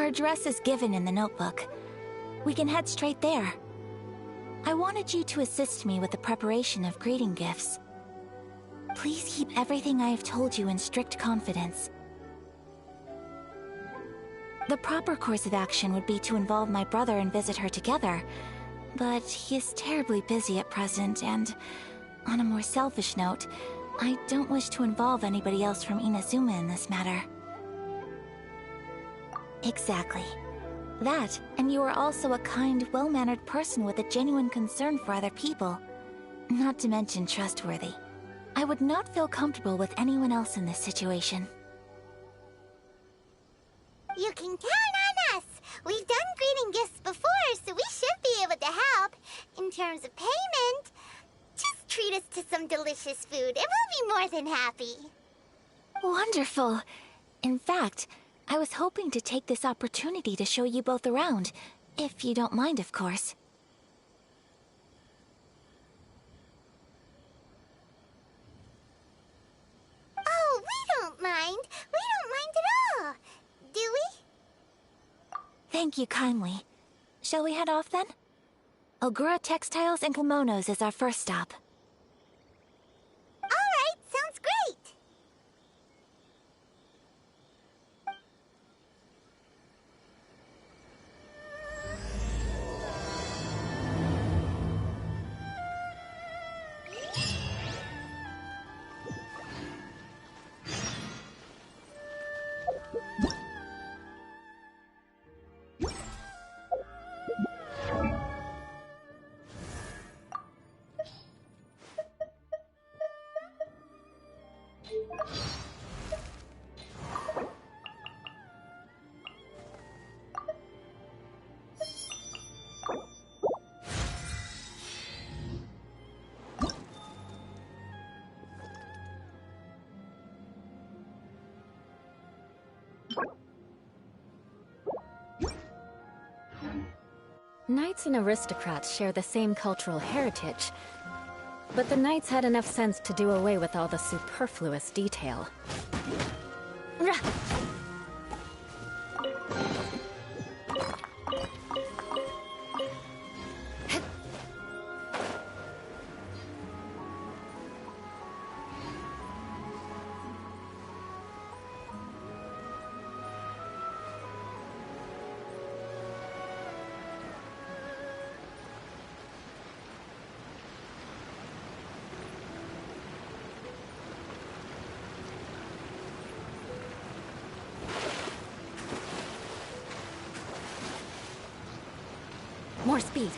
Our address is given in the notebook. We can head straight there. I wanted you to assist me with the preparation of greeting gifts. Please keep everything I have told you in strict confidence. The proper course of action would be to involve my brother and visit her together, but he is terribly busy at present, and on a more selfish note, I don't wish to involve anybody else from Inazuma in this matter. Exactly. That, and you are also a kind, well-mannered person with a genuine concern for other people. Not to mention trustworthy. I would not feel comfortable with anyone else in this situation. You can count on us! We've done greeting gifts before, so we should be able to help. In terms of payment, just treat us to some delicious food and we'll be more than happy. Wonderful! In fact, I was hoping to take this opportunity to show you both around, if you don't mind, of course. Oh, we don't mind. We don't mind at all. Do we? Thank you kindly. Shall we head off then? Ogura Textiles and Kimonos is our first stop. All right, sounds great. Knights and aristocrats share the same cultural heritage, but the knights had enough sense to do away with all the superfluous detail. More speed.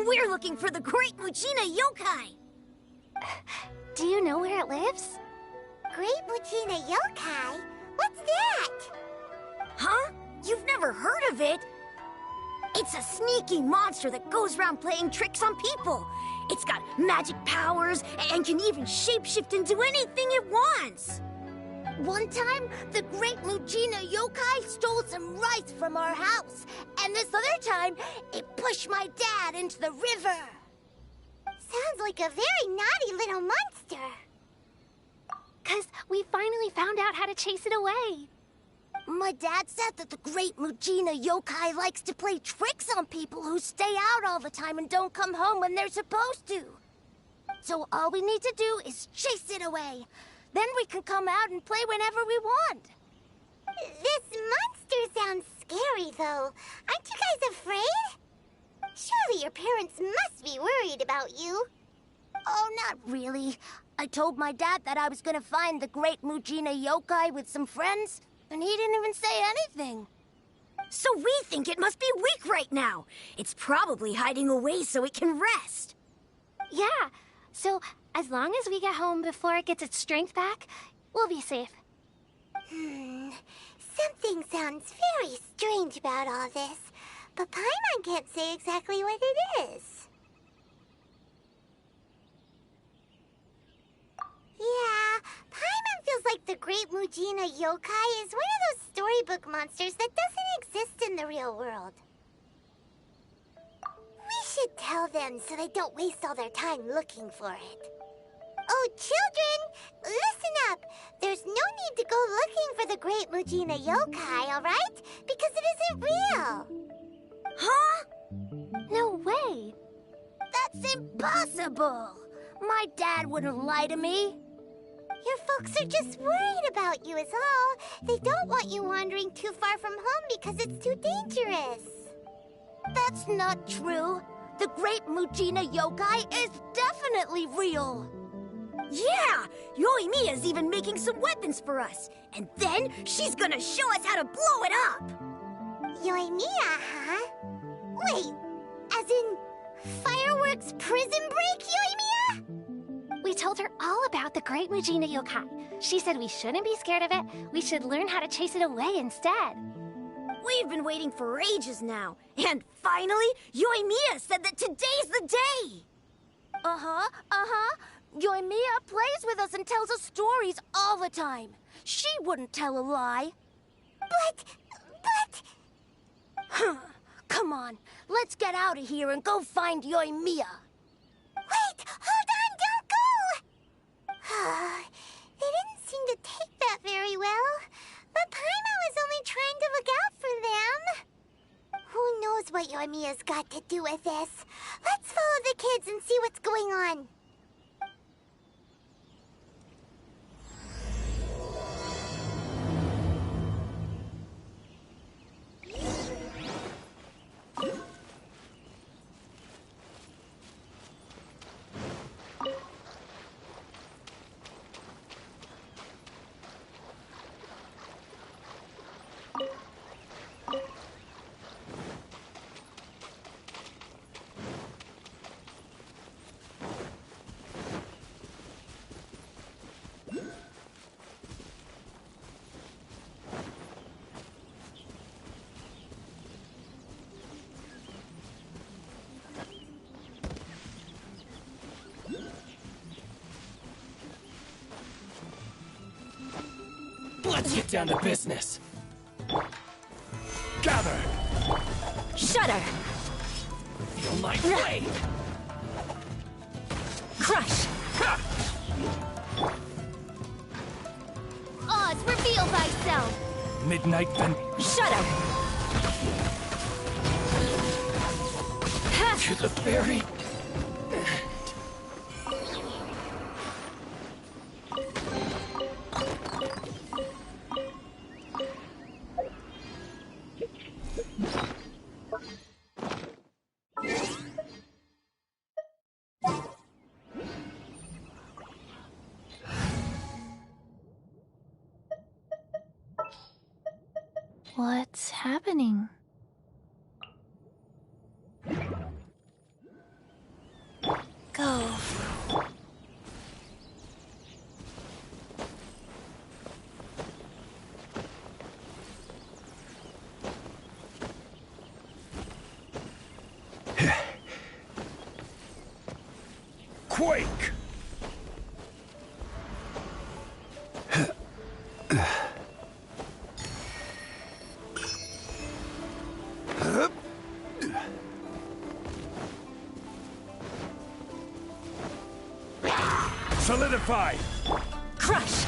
We're looking for the Great Muchina Yokai! Do you know where it lives? Great Muchina Yokai? What's that? Huh? You've never heard of it? It's a sneaky monster that goes around playing tricks on people. It's got magic powers and can even shapeshift into anything it wants. One time, the Great Muchina Yokai stole some rice from our house. And this other time, it pushed my dad into the river. Sounds like a very naughty little monster. 'Cause we finally found out how to chase it away. My dad said that the Great Muchina Yokai likes to play tricks on people who stay out all the time and don't come home when they're supposed to. So all we need to do is chase it away. Then we can come out and play whenever we want. This monster sounds scary, though. Aren't you guys afraid? Surely your parents must be worried about you. Oh, not really. I told my dad that I was gonna find the Great Muchina Yokai with some friends, and he didn't even say anything. So we think it must be weak right now. It's probably hiding away so it can rest. Yeah, So, as long as we get home before it gets its strength back, we'll be safe. Something sounds very strange about all this, but Paimon can't say exactly what it is. Yeah, Paimon feels like the Great Mujina Yokai is one of those storybook monsters that doesn't exist in the real world. We should tell them so they don't waste all their time looking for it. Oh, children, listen up. There's no need to go looking for the Great Mujina Yokai, alright? Because it isn't real. Huh? No way! That's impossible! My dad wouldn't lie to me. Your folks are just worried about you is all. They don't want you wandering too far from home because it's too dangerous. That's not true. The Great Mujina Yokai is definitely real. Yeah! Yoimiya's even making some weapons for us. And then she's gonna show us how to blow it up! Yoimiya, huh? Wait, as in fireworks prison break, Yoimiya? We told her all about the Great Mujina Yokai. She said we shouldn't be scared of it. We should learn how to chase it away instead. We've been waiting for ages now. And finally, Yoimiya said that today's the day! Yoimiya plays with us and tells us stories all the time. She wouldn't tell a lie. But... Come on, let's get out of here and go find Yoimiya. Wait, hold on, don't go! They didn't seem to take that very well. But Paimon was only trying to look out for them. Who knows what Yoimiya's got to do with this? Let's follow the kids and see what's going on. Let's get down to business. Gather! Shudder! Feel my blade! Crush! Oz, reveal thyself! Midnight then Shudder! to the very What's happening? Go. quake! Solidify! Crush!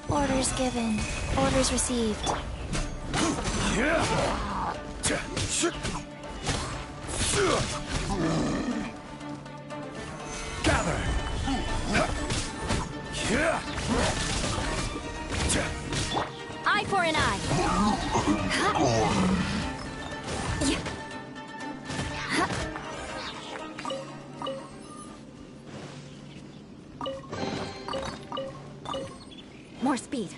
Orders given. Orders received. Gather! Eye for an eye! More speed.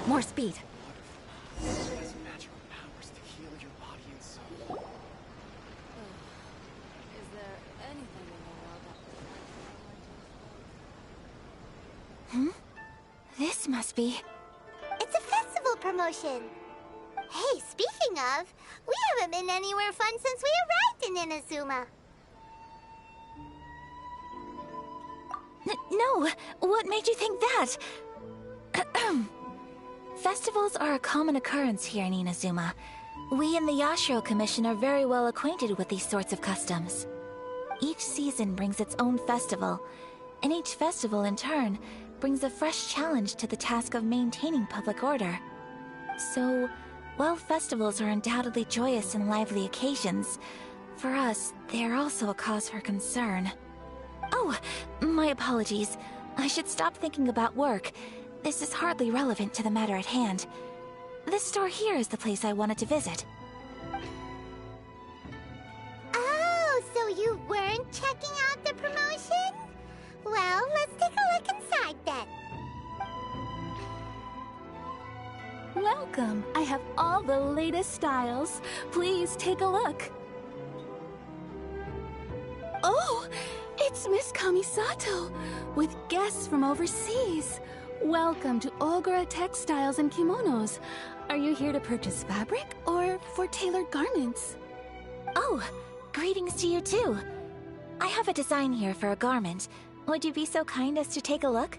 More speed. Has magical powers to heal your body and soul. Is there anything in the world that This must be... It's a festival promotion. Hey, speaking of, we haven't been anywhere fun since we arrived in Inazuma. No! What made you think that? Festivals are a common occurrence here in Inazuma. We in the Yashiro Commission are very well acquainted with these sorts of customs. Each season brings its own festival, and each festival in turn brings a fresh challenge to the task of maintaining public order. So, while festivals are undoubtedly joyous and lively occasions, for us, they are also a cause for concern. Oh, my apologies. I should stop thinking about work. This is hardly relevant to the matter at hand. This store here is the place I wanted to visit. Oh, so you weren't checking out the promotion? Well, let's take a look inside then. Welcome. I have all the latest styles. Please take a look. Oh, it's Miss Kamisato with guests from overseas. Welcome to Ogura Textiles and Kimonos. Are you here to purchase fabric or for tailored garments? Oh, greetings to you too. I have a design here for a garment. Would you be so kind as to take a look?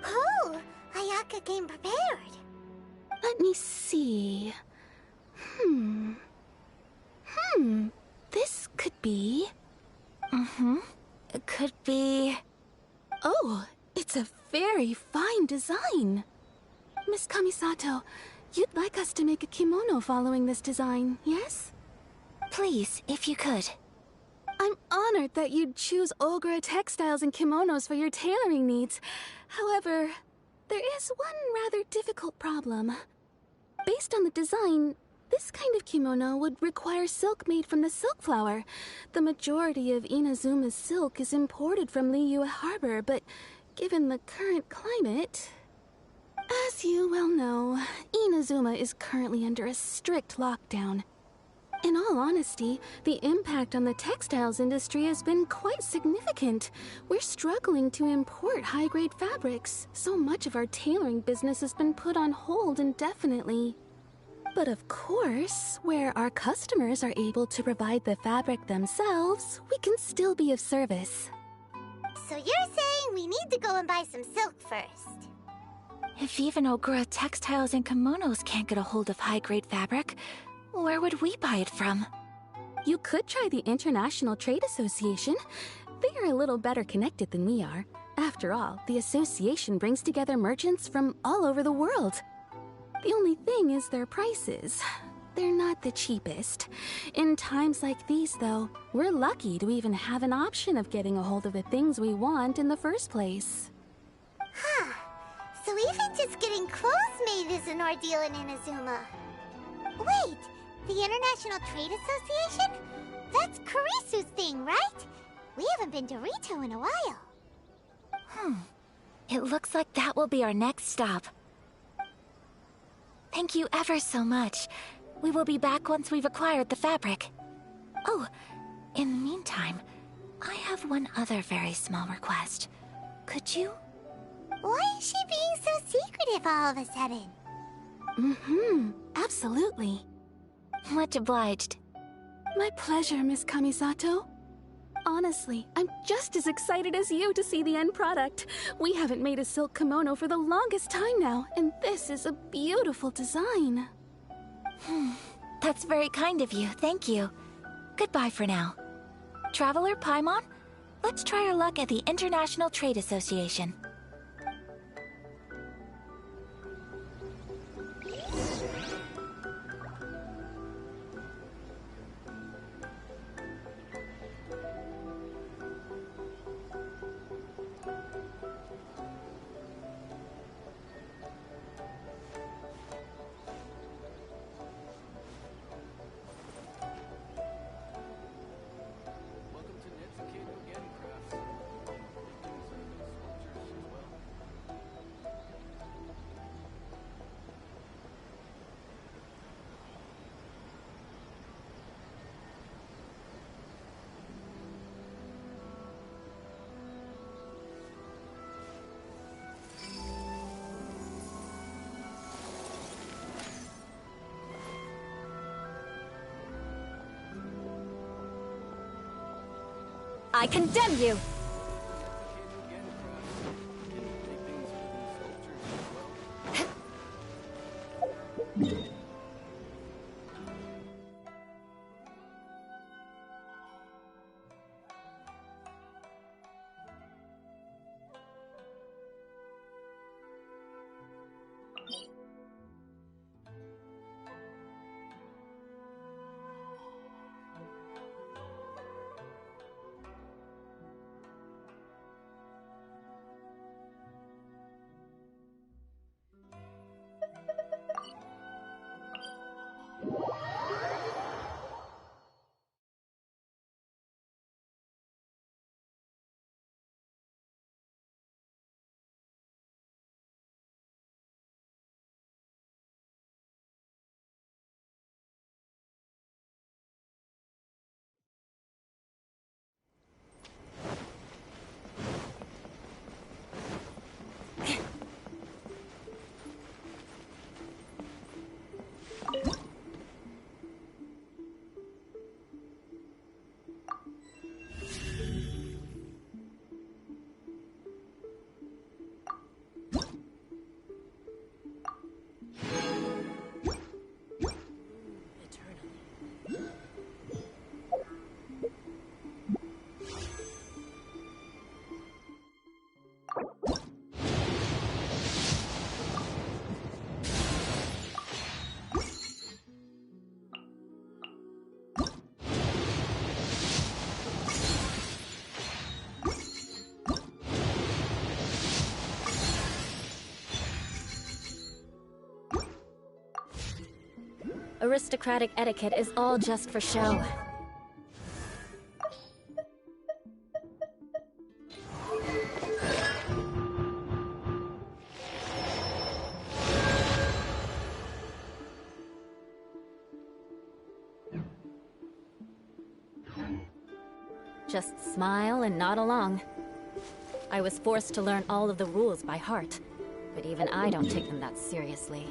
Oh, Ayaka came prepared. Let me see. This could be... It could be... Oh, it's a very fine design. Miss Kamisato, you'd like us to make a kimono following this design, yes? Please, if you could. I'm honored that you'd choose Ogura textiles and kimonos for your tailoring needs. However, there is one rather difficult problem. Based on the design, this kind of kimono would require silk made from the silk flower. The majority of Inazuma's silk is imported from Liyue Harbor, but given the current climate... As you well know, Inazuma is currently under a strict lockdown. In all honesty, the impact on the textiles industry has been quite significant. We're struggling to import high-grade fabrics. So much of our tailoring business has been put on hold indefinitely. But of course, where our customers are able to provide the fabric themselves, we can still be of service. So you're saying we need to go and buy some silk first? If even Ogura textiles and kimonos can't get a hold of high-grade fabric, where would we buy it from? You could try the International Trade Association. They are a little better connected than we are. After all, the association brings together merchants from all over the world. The only thing is their prices. They're not the cheapest. In times like these, though, we're lucky to even have an option of getting a hold of the things we want in the first place. Huh. So even just getting clothes made is an ordeal in Inazuma. Wait, the International Trade Association? That's Kurisu's thing, right? We haven't been to Rito in a while. It looks like that will be our next stop. Thank you ever so much. We will be back once we've acquired the fabric. Oh, in the meantime, I have one other very small request. Could you? Why is she being so secretive all of a sudden? Absolutely. Much obliged. My pleasure, Miss Kamisato. Honestly, I'm just as excited as you to see the end product. We haven't made a silk kimono for the longest time now, and this is a beautiful design. That's very kind of you, thank you. Goodbye for now. Traveler Paimon, let's try our luck at the International Trade Association. Welcome to Netsuke again, Crafts. Victims and soldiers as well. I condemn you! Again, Crafts. Victims and soldiers as well. Aristocratic etiquette is all just for show. Just smile and nod along. I was forced to learn all of the rules by heart, but even I don't take them that seriously.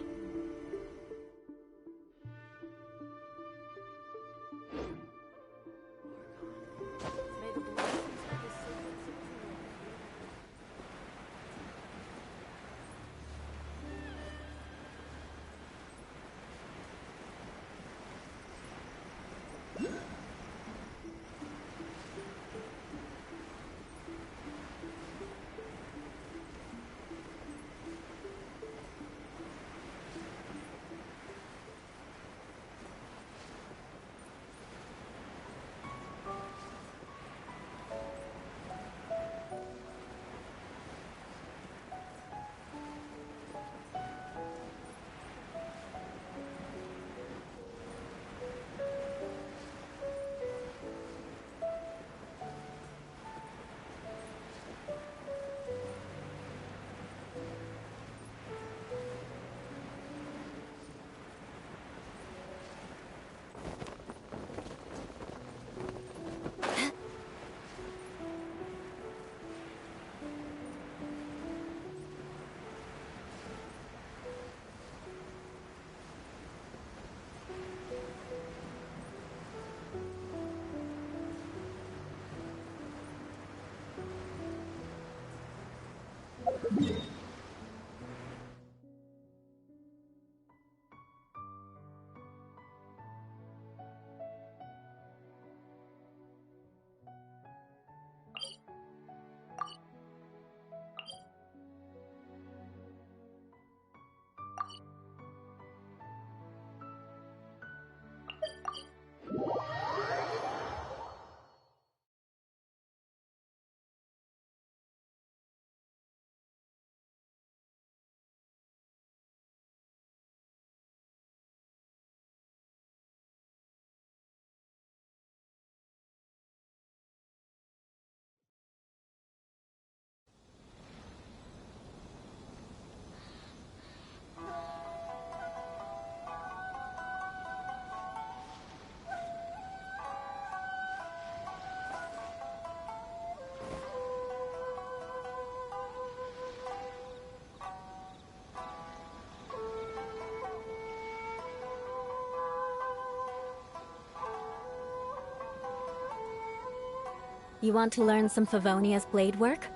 You want to learn some Favonia's blade work?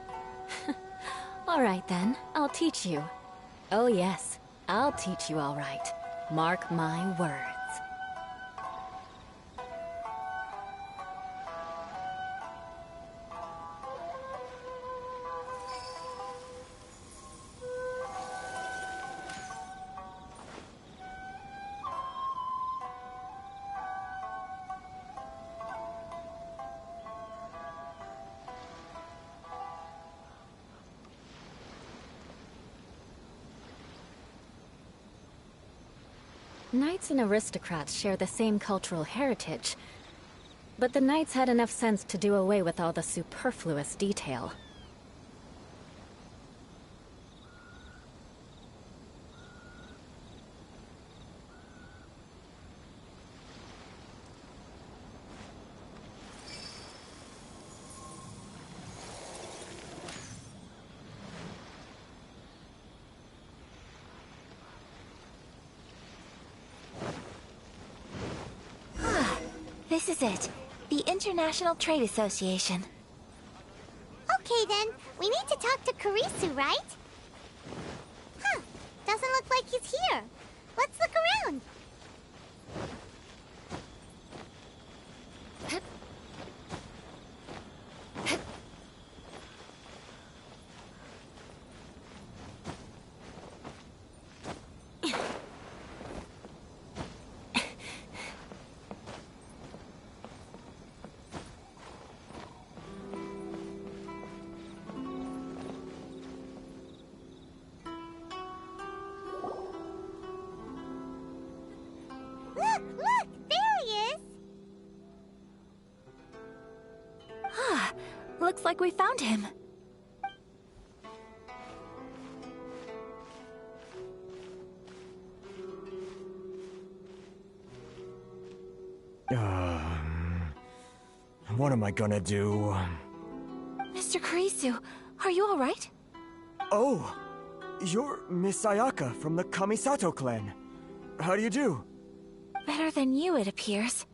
Alright then, I'll teach you. Oh yes, I'll teach you alright. Mark my words. Knights and aristocrats share the same cultural heritage, but the knights had enough sense to do away with all the superfluous detail. This is it. The International Trade Association. Okay then, we need to talk to Kurisu, right? Huh, doesn't look like he's here. Let's look around. Look, there he is! Ah, looks like we found him. What am I gonna do? Mr. Kurisu, are you alright? Oh, you're Miss Ayaka from the Kamisato clan. How do you do? Better than you, it appears.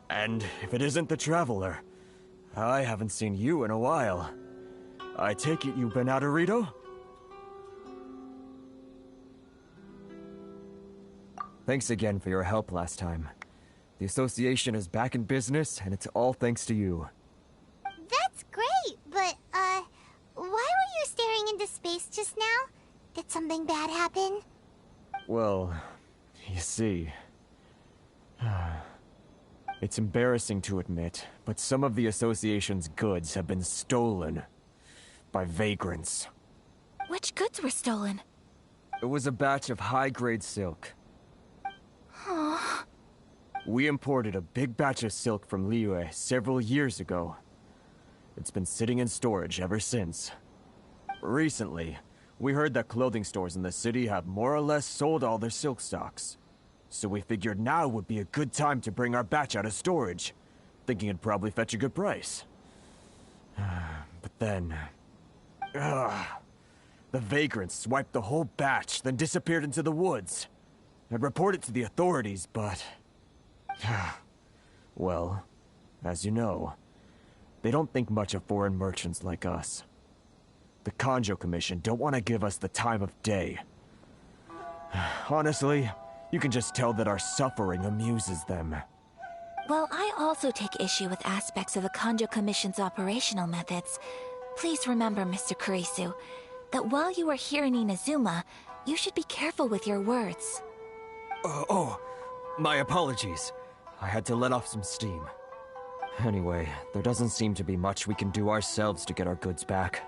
And if it isn't the Traveler, I haven't seen you in a while. I take it you've been out of Rito? Thanks again for your help last time. The association is back in business, and it's all thanks to you. That's great, but, why were you staring into space just now? Did something bad happen? Well, you see... It's embarrassing to admit, but some of the association's goods have been stolen by vagrants. Which goods were stolen? It was a batch of high-grade silk. We imported a big batch of silk from Liyue several years ago. It's been sitting in storage ever since. Recently, we heard that clothing stores in the city have more or less sold all their silk stocks. So we figured now would be a good time to bring our batch out of storage, thinking it'd probably fetch a good price. But then... the vagrants swiped the whole batch, then disappeared into the woods. I'd report it to the authorities, but... well, as you know, they don't think much of foreign merchants like us. The Kanjo Commission don't want to give us the time of day. Honestly, you can just tell that our suffering amuses them. Well, I also take issue with aspects of the Kanjo Commission's operational methods. Please remember, Mr. Kurisu, that while you are here in Inazuma, you should be careful with your words. My apologies. I had to let off some steam. Anyway, there doesn't seem to be much we can do ourselves to get our goods back.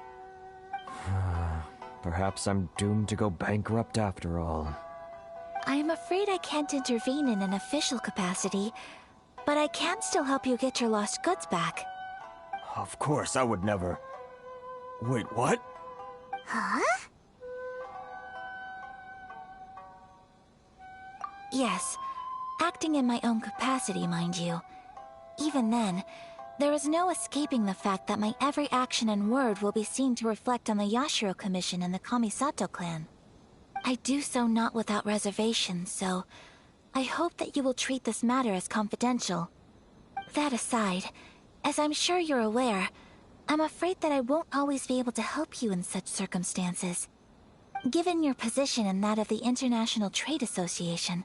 Perhaps I'm doomed to go bankrupt after all. I am afraid I can't intervene in an official capacity, but I can still help you get your lost goods back. Of course, I would never... Wait, what? Huh? Yes, acting in my own capacity, mind you. Even then, there is no escaping the fact that my every action and word will be seen to reflect on the Yashiro Commission and the Kamisato clan. I do so not without reservation, so I hope that you will treat this matter as confidential. That aside, as I'm sure you're aware, I'm afraid that I won't always be able to help you in such circumstances. Given your position and that of the International Trade Association,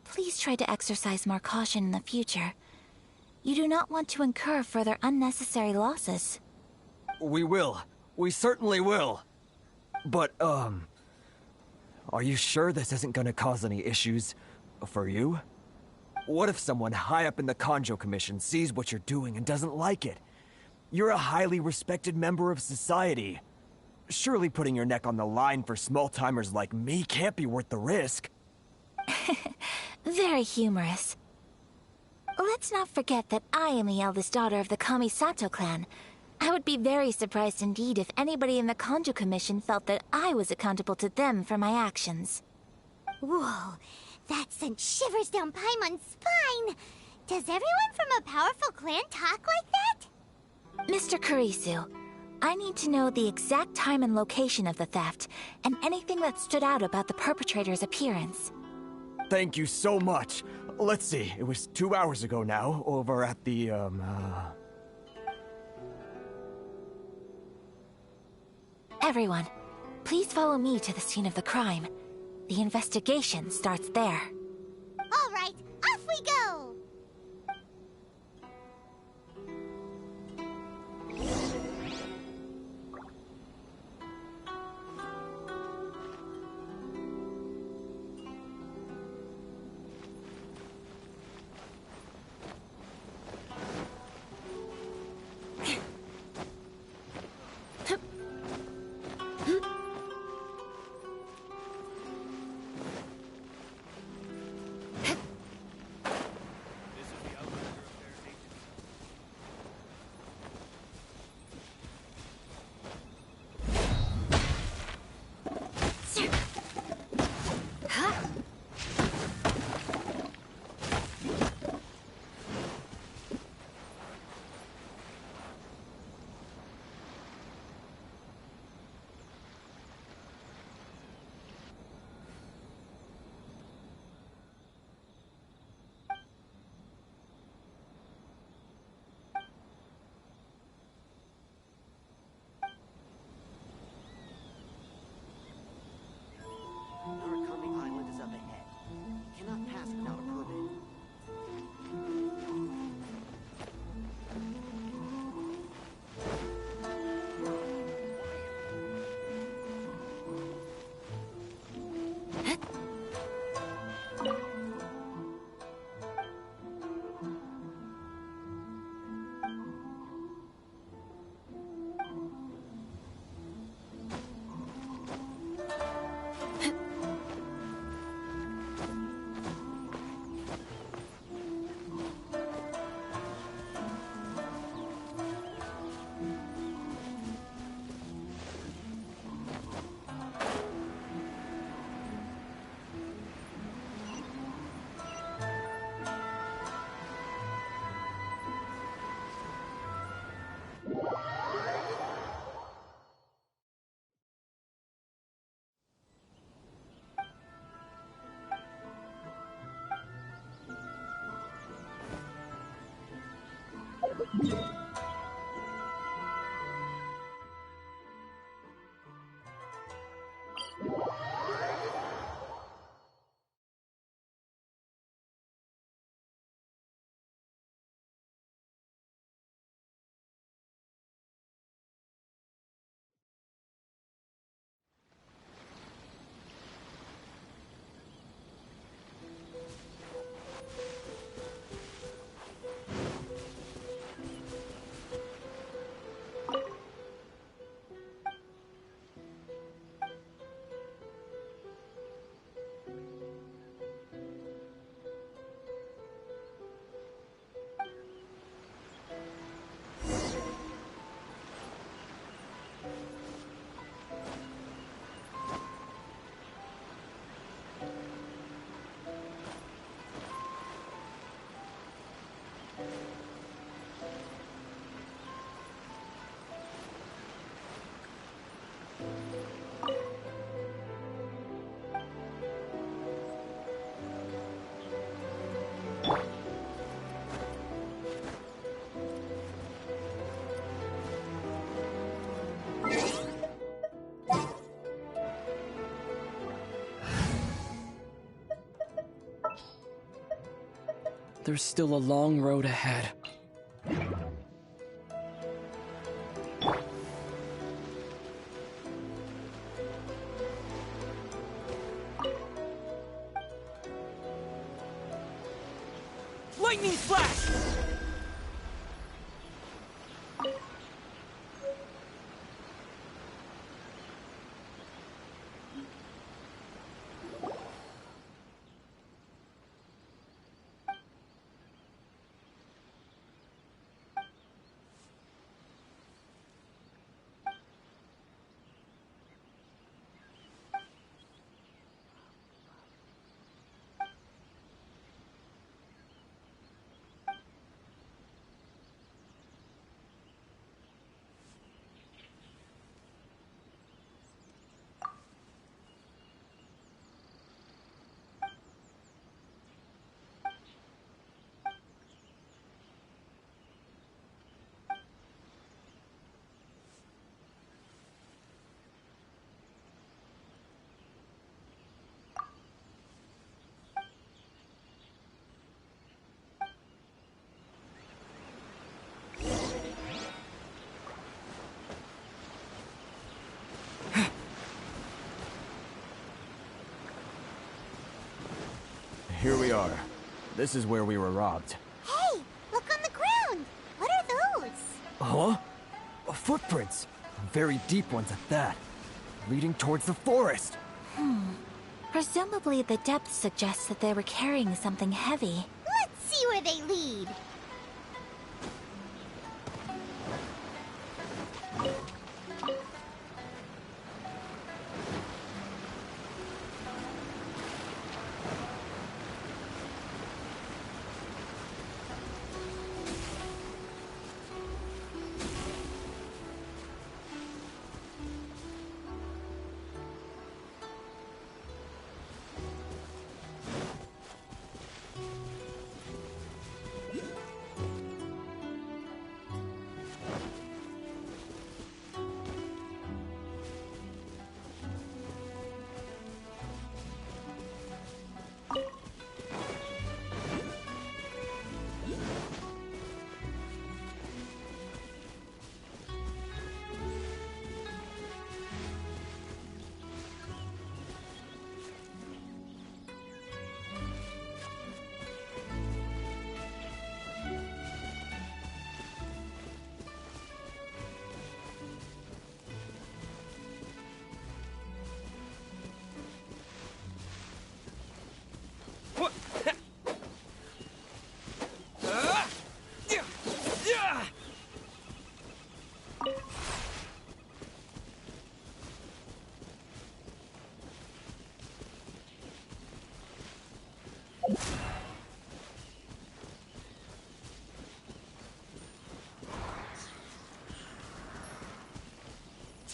please try to exercise more caution in the future. You do not want to incur further unnecessary losses. We will. We certainly will. But, are you sure this isn't gonna cause any issues for you? What if someone high up in the Kanjo Commission sees what you're doing and doesn't like it? You're a highly respected member of society. Surely putting your neck on the line for small-timers like me can't be worth the risk. Very humorous. Let's not forget that I am the eldest daughter of the Kamisato clan. I would be very surprised indeed if anybody in the Kanjo Commission felt that I was accountable to them for my actions. Whoa, that sent shivers down Paimon's spine! Does everyone from a powerful clan talk like that? Mr. Kurisu, I need to know the exact time and location of the theft, and anything that stood out about the perpetrator's appearance. Thank you so much. Let's see, it was 2 hours ago now, over at the, Everyone, please follow me to the scene of the crime. The investigation starts there. All right, off we go! there's still a long road ahead. Lightning flash! Here we are. This is where we were robbed. Hey, look on the ground. What are those? Huh? Footprints. Very deep ones at that. Leading towards the forest. Presumably the depth suggests that they were carrying something heavy. Let's see where they lead.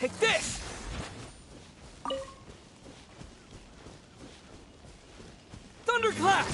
Take this! Thunderclap!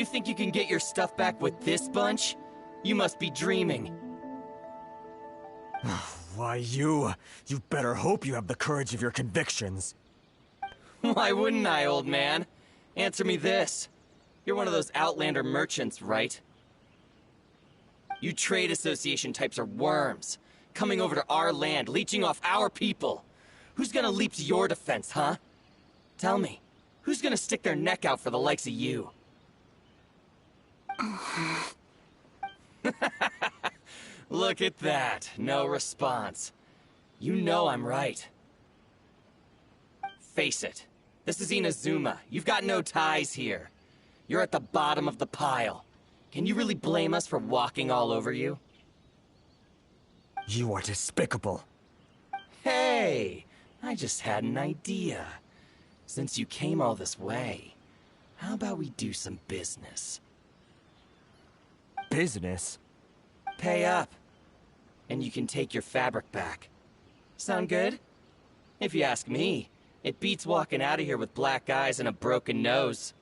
You think you can get your stuff back with this bunch? You must be dreaming. Why, you better hope you have the courage of your convictions. Why wouldn't I, old man? Answer me this. You're one of those Outlander merchants, right? You trade association types are worms, coming over to our land, leeching off our people. Who's gonna leap to your defense, huh? Tell me, who's gonna stick their neck out for the likes of you? Look at that, no response. You know I'm right. Face it, this is Inazuma. You've got no ties here. You're at the bottom of the pile. Can you really blame us for walking all over you? You are despicable. Hey, I just had an idea. Since you came all this way, how about we do some business? Business? Pay up, and you can take your fabric back. Sound good? If you ask me, it beats walking out of here with black eyes and a broken nose.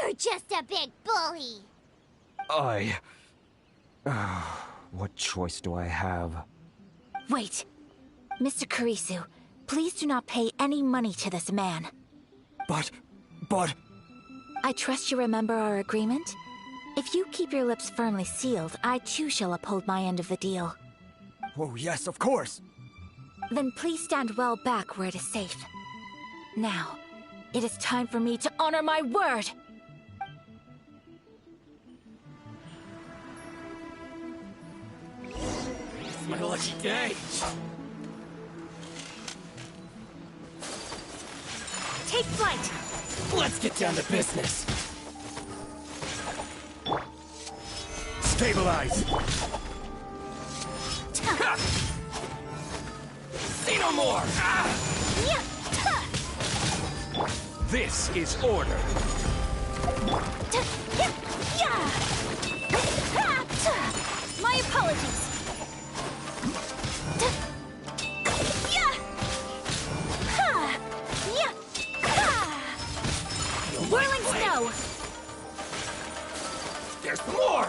You're just a big bully. What choice do I have? Wait. Mr. Kurisu, please do not pay any money to this man. But... I trust you remember our agreement? If you keep your lips firmly sealed, I too shall uphold my end of the deal. Oh, yes, of course. Then please stand well back where it is safe. Now, it is time for me to honor my word! It's my lucky day. Take flight! Let's get down to business. Stabilize! Say no more! This is order. My apologies! Whirling snow! There's more!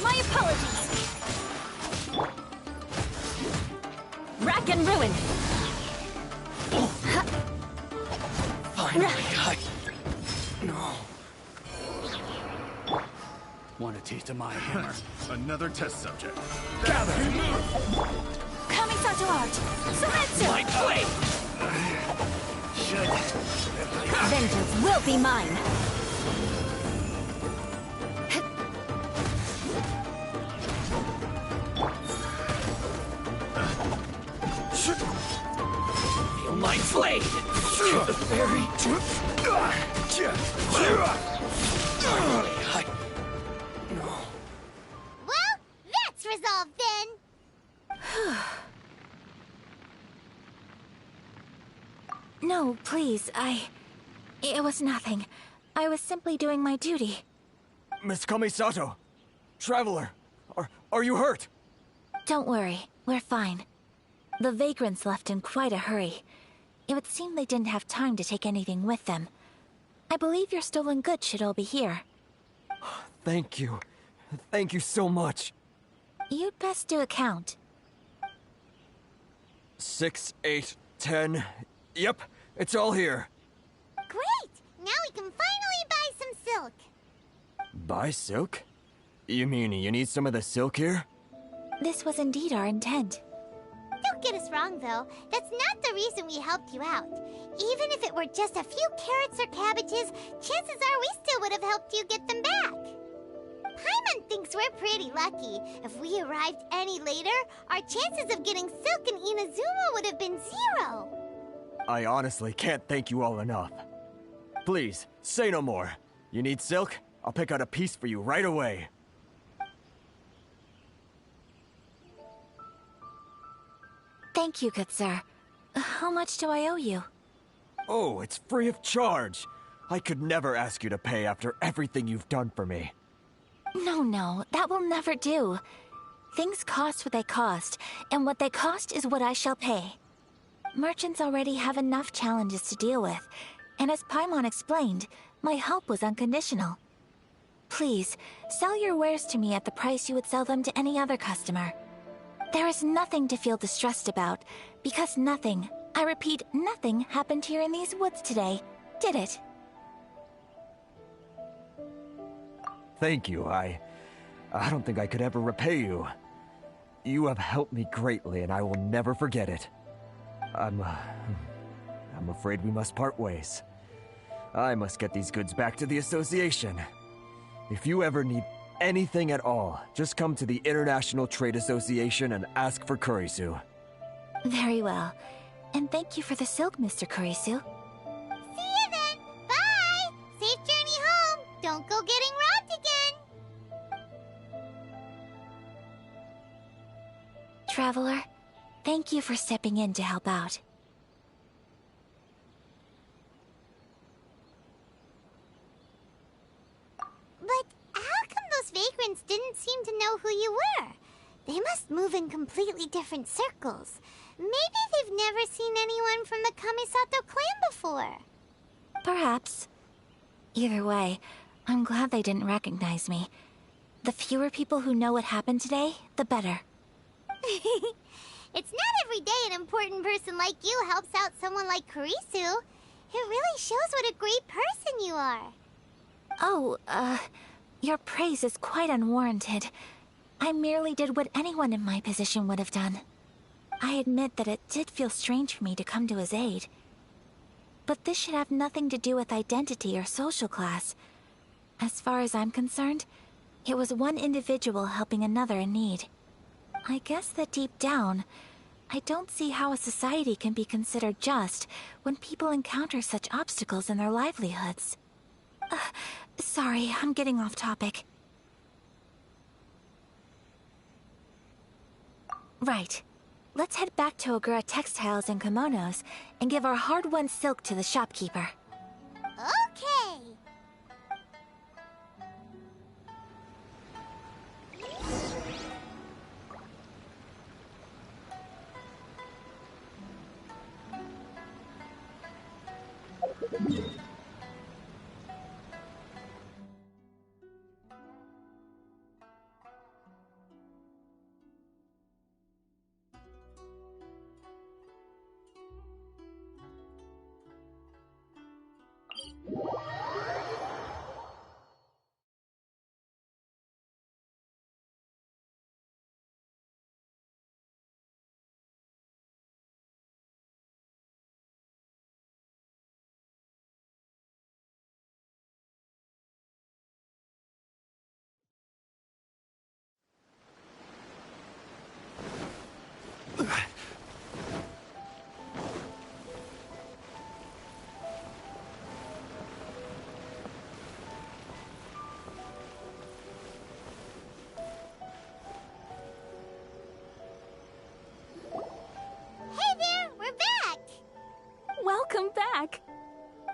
My apologies! Rack and ruin! Finally, No. Want a taste of my hammer? Another test subject. Gather! Kamisato art! Sumetsu! My blade! Vengeance will be mine! Feel my blade! The very... No. Well, that's resolved then. No, please, It was nothing. I was simply doing my duty. Miss Kamisato! Traveler! Are you hurt? Don't worry, we're fine. The vagrants left in quite a hurry. It would seem they didn't have time to take anything with them. I believe your stolen goods should all be here. Thank you. Thank you so much. You'd best do a count. 6, 8, 10... Yep, it's all here. Great! Now we can finally buy some silk. Buy silk? You mean you need some of the silk here? This was indeed our intent. Don't get us wrong, though. That's not the reason we helped you out. Even if it were just a few carrots or cabbages, chances are we still would have helped you get them back. Paimon thinks we're pretty lucky. If we arrived any later, our chances of getting silk in Inazuma would have been 0. I honestly can't thank you all enough. Please, say no more. You need silk? I'll pick out a piece for you right away. Thank you, good sir. How much do I owe you? Oh, it's free of charge. I could never ask you to pay after everything you've done for me. No, that will never do. Things cost what they cost, and what they cost is what I shall pay. Merchants already have enough challenges to deal with, and as Paimon explained, my help was unconditional. Please, sell your wares to me at the price you would sell them to any other customer. There is nothing to feel distressed about, because nothing, I repeat, nothing happened here in these woods today, did it? Thank you. I don't think I could ever repay you. You have helped me greatly, and I will never forget it. I'm afraid we must part ways. I must get these goods back to the Association. If you ever need anything at all, just come to the International Trade Association and ask for Kurisu. Very well. And thank you for the silk, Mr. Kurisu. See you then! Bye! Safe journey home! Don't go getting robbed again! Traveler, thank you for stepping in to help out. But how come those vagrants didn't seem to know who you were? They must move in completely different circles. Maybe they've never seen anyone from the Kamisato clan before. Perhaps. Either way, I'm glad they didn't recognize me. The fewer people who know what happened today, the better. It's not every day an important person like you helps out someone like Kurisu. It really shows what a great person you are. Oh, your praise is quite unwarranted. I merely did what anyone in my position would have done. I admit that it did feel strange for me to come to his aid. But this should have nothing to do with identity or social class. As far as I'm concerned, it was one individual helping another in need. I guess that deep down, I don't see how a society can be considered just when people encounter such obstacles in their livelihoods. Sorry, I'm getting off topic. Right. Let's head back to Ogura Textiles and Kimonos and give our hard-won silk to the shopkeeper. Okay. Welcome back!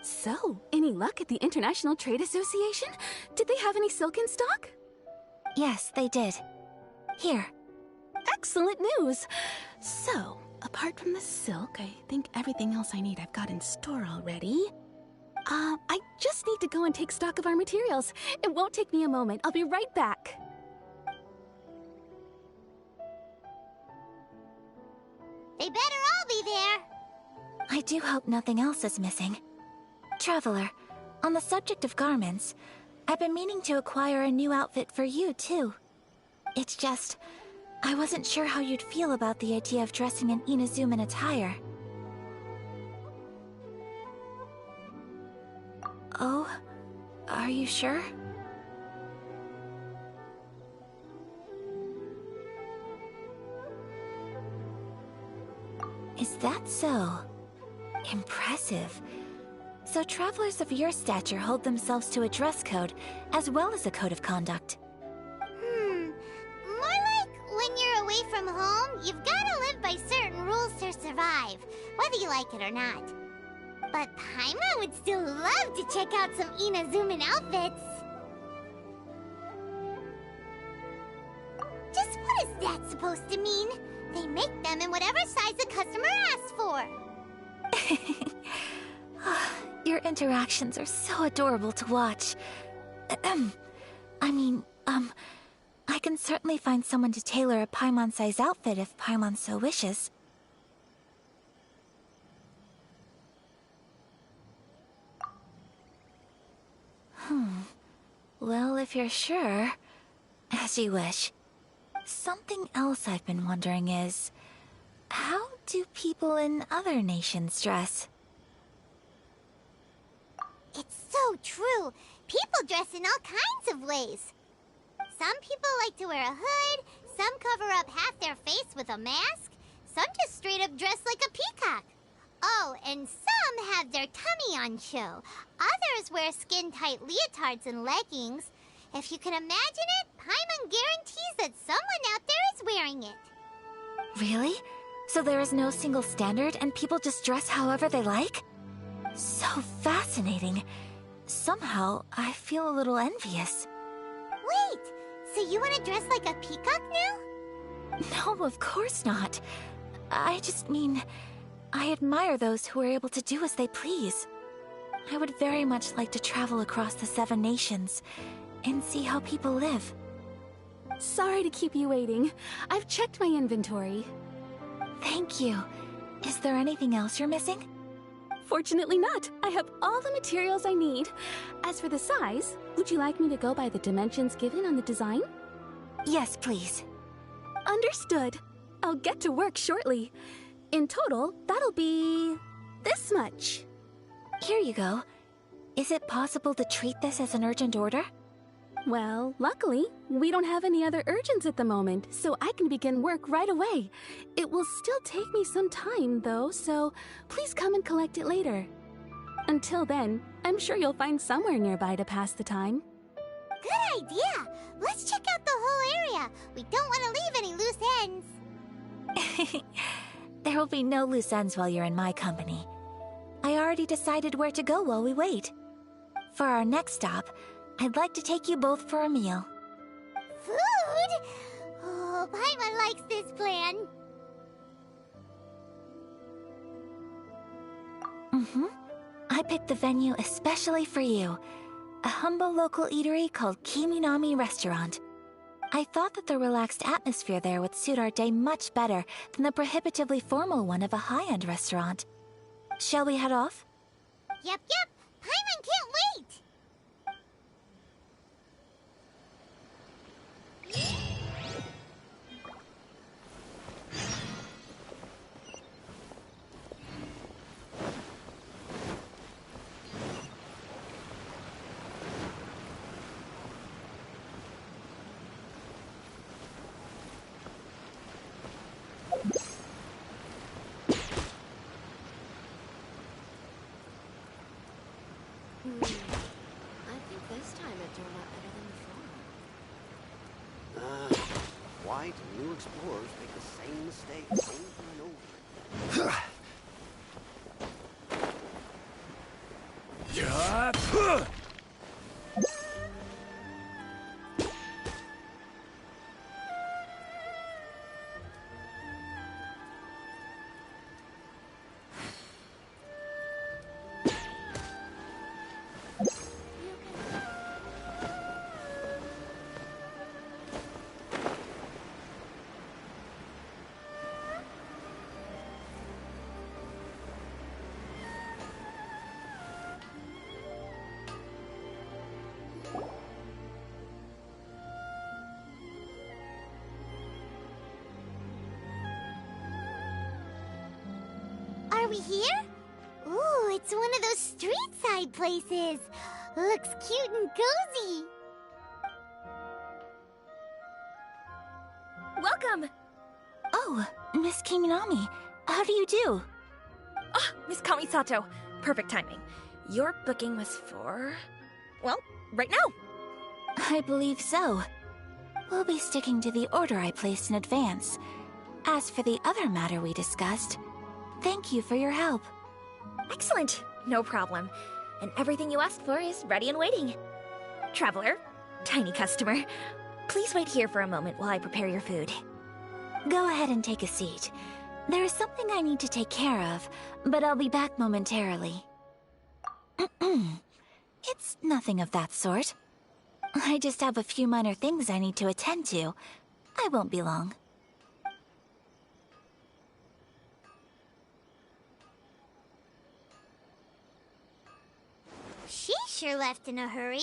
So, any luck at the International Trade Association? Did they have any silk in stock? Yes, they did. Here. Excellent news! So, apart from the silk, I think everything else I need I've got in store already. I just need to go and take stock of our materials. It won't take me a moment. I'll be right back. They better all be there. I do hope nothing else is missing. Traveler, on the subject of garments, I've been meaning to acquire a new outfit for you, too. It's just, I wasn't sure how you'd feel about the idea of dressing in Inazuman attire. Oh, are you sure? Is that so? Impressive. So travelers of your stature hold themselves to a dress code, as well as a code of conduct. More like when you're away from home, you've gotta live by certain rules to survive, whether you like it or not. But Paimon would still love to check out some Inazuman outfits. Just what is that supposed to mean? They make them in whatever size the customer asks for. Your interactions are so adorable to watch. I can certainly find someone to tailor a Paimon-size outfit if Paimon so wishes. Well, if you're sure, as you wish. Something else I've been wondering is, how do people in other nations dress? It's so true. People dress in all kinds of ways. Some people like to wear a hood, some cover up half their face with a mask, some just straight up dress like a peacock. Oh, and some have their tummy on show. Others wear skin-tight leotards and leggings. If you can imagine it, Paimon guarantees that someone out there is wearing it. Really? So there is no single standard and people just dress however they like? So fascinating. Somehow, I feel a little envious. Wait, so you want to dress like a peacock now? No, of course not. I just mean, I admire those who are able to do as they please. I would very much like to travel across the 7 nations and see how people live. Sorry to keep you waiting. I've checked my inventory. Thank you. Is there anything else you're missing? Fortunately not. I have all the materials I need. As for the size, would you like me to go by the dimensions given on the design? Yes, please. Understood. I'll get to work shortly. In total, that'll be this much. Here you go. Is it possible to treat this as an urgent order? Well, luckily, we don't have any other urgents at the moment, so I can begin work right away. It will still take me some time, though, so please come and collect it later. Until then, I'm sure you'll find somewhere nearby to pass the time. Good idea! Let's check out the whole area. We don't want to leave any loose ends. There will be no loose ends while you're in my company. I already decided where to go while we wait. For our next stop, I'd like to take you both for a meal. Food? Oh, Paimon likes this plan. I picked the venue especially for you. A humble local eatery called Kiminami Restaurant. I thought that the relaxed atmosphere there would suit our day much better than the prohibitively formal one of a high-end restaurant. Shall we head off? Yep. Paimon can't wait. I think this time it turned out better than before. Why do new explorers make the same mistakes over and over? Are we here? Ooh, it's one of those street-side places. Looks cute and cozy. Welcome! Oh, Miss Kiminami, how do you do? Ah, Miss Kamisato. Perfect timing. Your booking was for... well, right now. I believe so. We'll be sticking to the order I placed in advance. As for the other matter we discussed, thank you for your help. Excellent. No problem. And everything you asked for is ready and waiting. Traveler, tiny customer, please wait here for a moment while I prepare your food. Go ahead and take a seat. There is something I need to take care of, but I'll be back momentarily. It's nothing of that sort. I just have a few minor things I need to attend to. I won't be long. She sure left in a hurry.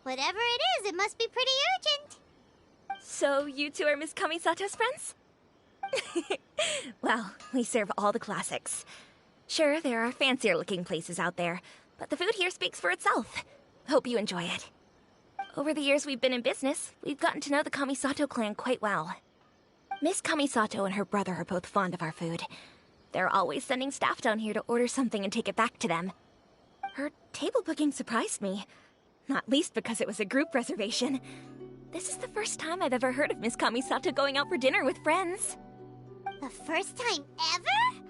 Whatever it is, it must be pretty urgent. So you two are Miss Kamisato's friends? Well, we serve all the classics. Sure, there are fancier looking places out there, but the food here speaks for itself. Hope you enjoy it. Over the years we've been in business, we've gotten to know the Kamisato clan quite well. Miss Kamisato and her brother are both fond of our food. They're always sending staff down here to order something and take it back to them. Her table booking surprised me, not least because it was a group reservation. This is the first time I've ever heard of Miss Kamisato going out for dinner with friends. The first time ever?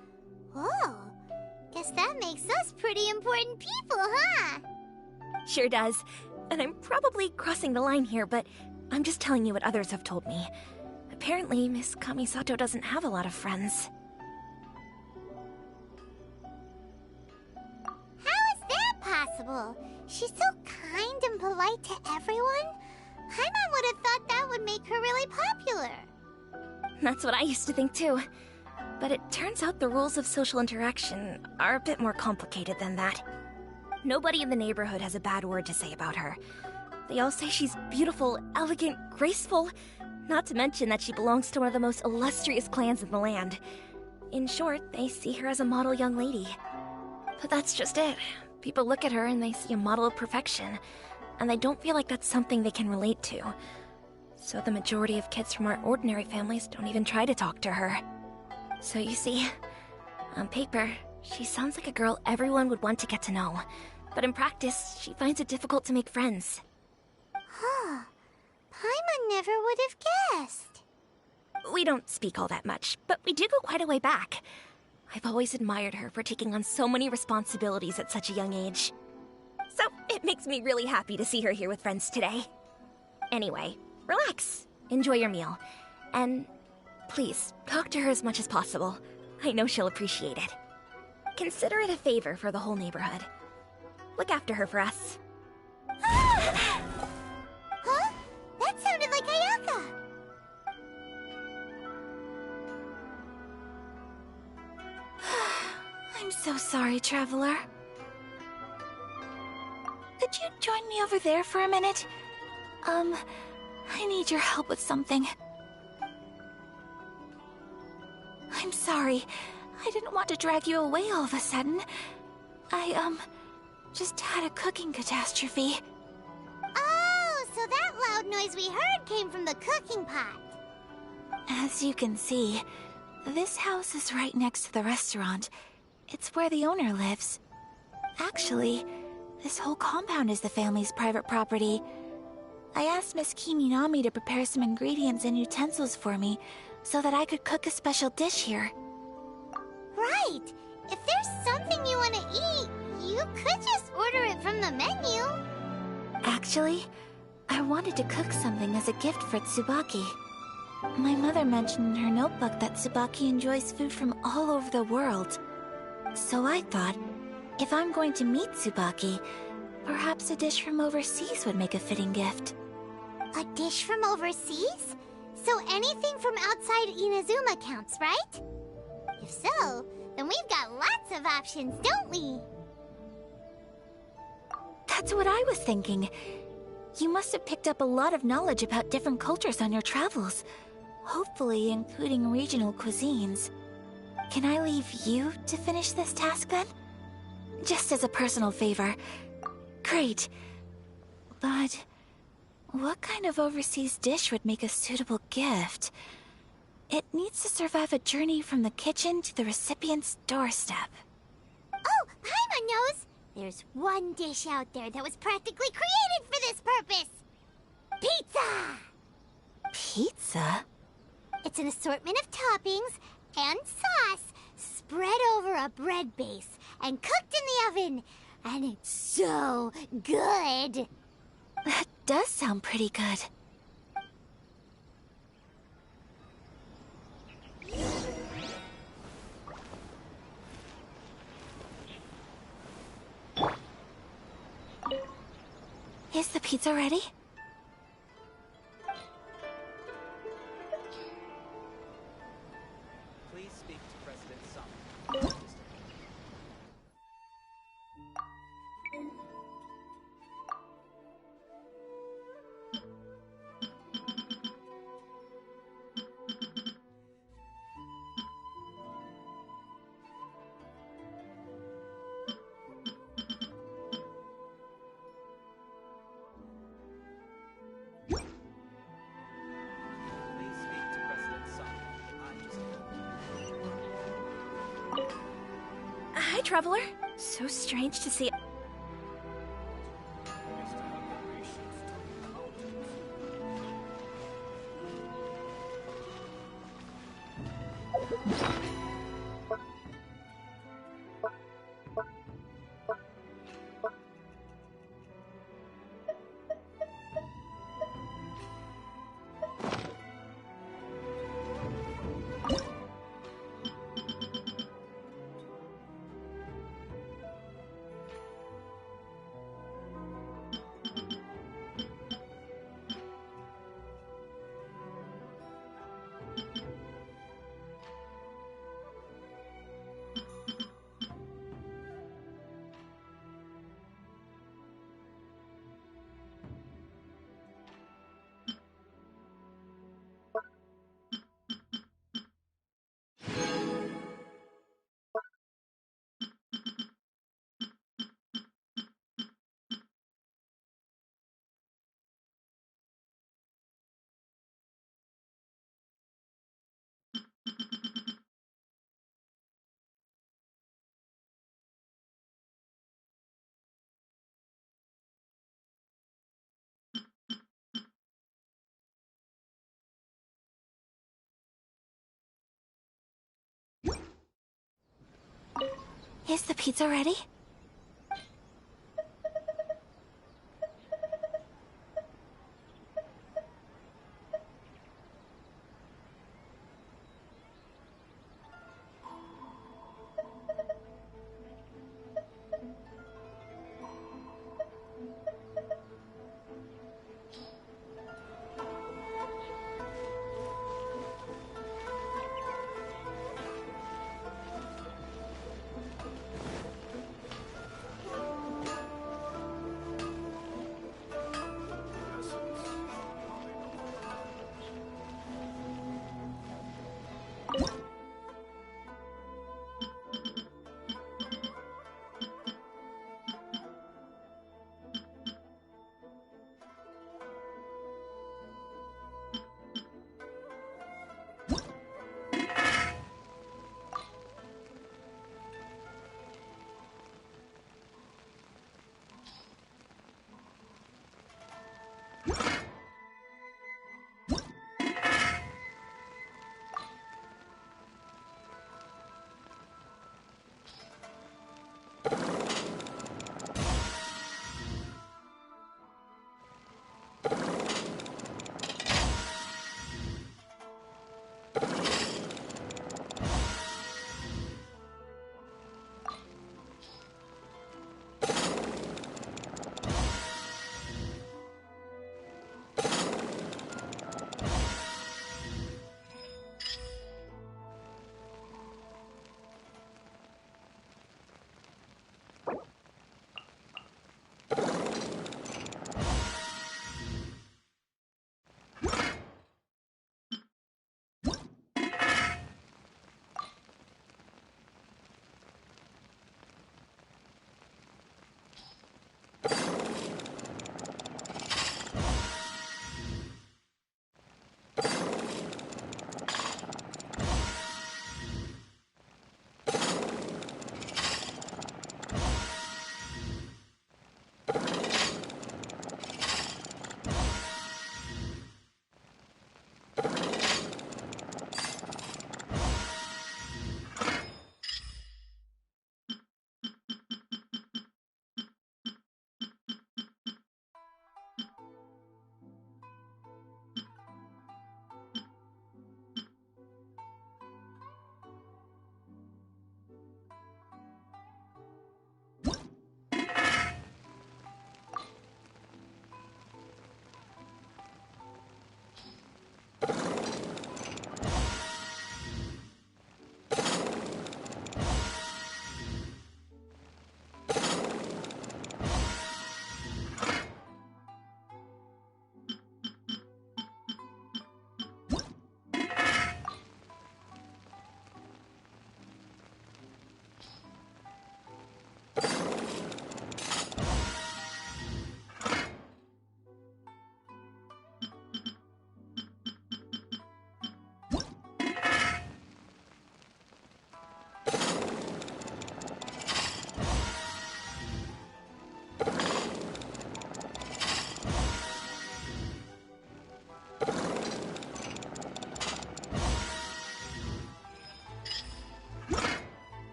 Whoa. Guess that makes us pretty important people, huh? Sure does. And I'm probably crossing the line here, but I'm just telling you what others have told me. Apparently, Miss Kamisato doesn't have a lot of friends. How is that possible? She's so kind and polite to everyone. Paimon would have thought that would make her really popular. That's what I used to think too. But it turns out the rules of social interaction are a bit more complicated than that. Nobody in the neighborhood has a bad word to say about her. They all say she's beautiful, elegant, graceful, not to mention that she belongs to one of the most illustrious clans in the land. In short, they see her as a model young lady. But that's just it. People look at her and they see a model of perfection, and they don't feel like that's something they can relate to. So the majority of kids from our ordinary families don't even try to talk to her. So you see, on paper, she sounds like a girl everyone would want to get to know. But in practice, she finds it difficult to make friends. Huh. Paimon never would have guessed. We don't speak all that much, but we do go quite a way back. I've always admired her for taking on so many responsibilities at such a young age. So it makes me really happy to see her here with friends today. Anyway, relax, enjoy your meal, and please, talk to her as much as possible. I know she'll appreciate it. Consider it a favor for the whole neighborhood. Look after her for us. Huh? That sounded like Ayaka. I'm so sorry, Traveler. Could you join me over there for a minute? I need your help with something. I'm sorry. I didn't want to drag you away all of a sudden. I, just had a cooking catastrophe. Oh, so that loud noise we heard came from the cooking pot. As you can see, this house is right next to the restaurant. It's where the owner lives. Actually, this whole compound is the family's private property. I asked Miss Kiminami to prepare some ingredients and utensils for me so that I could cook a special dish here. Right. If there's something you want to eat, you could just order it from the menu. Actually, I wanted to cook something as a gift for Tsubaki. My mother mentioned in her notebook that Tsubaki enjoys food from all over the world. So I thought, if I'm going to meet Tsubaki, perhaps a dish from overseas would make a fitting gift. A dish from overseas? So anything from outside Inazuma counts, right? If so, then we've got lots of options, don't we? That's what I was thinking. You must have picked up a lot of knowledge about different cultures on your travels, hopefully including regional cuisines. Can I leave you to finish this task then? Just as a personal favor. Great. But what kind of overseas dish would make a suitable gift? It needs to survive a journey from the kitchen to the recipient's doorstep. Oh, Paimon knows! There's one dish out there that was practically created for this purpose! Pizza! Pizza? It's an assortment of toppings and sauce spread over a bread base and cooked in the oven. And it's so good! That does sound pretty good. Is the pizza ready? Please speak to President Summer. Please speak to President Summer. Hi, Traveler. So strange to see. Is the pizza ready?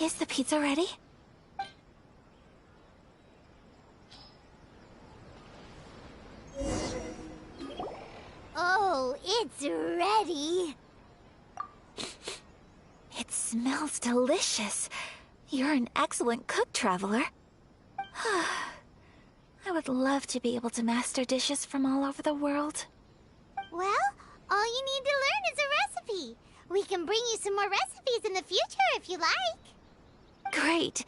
Is the pizza ready? Oh, it's ready. It smells delicious. You're an excellent cook, Traveler. I would love to be able to master dishes from all over the world. Well, all you need to learn is a recipe. We can bring you some more recipes in the future if you like. Great.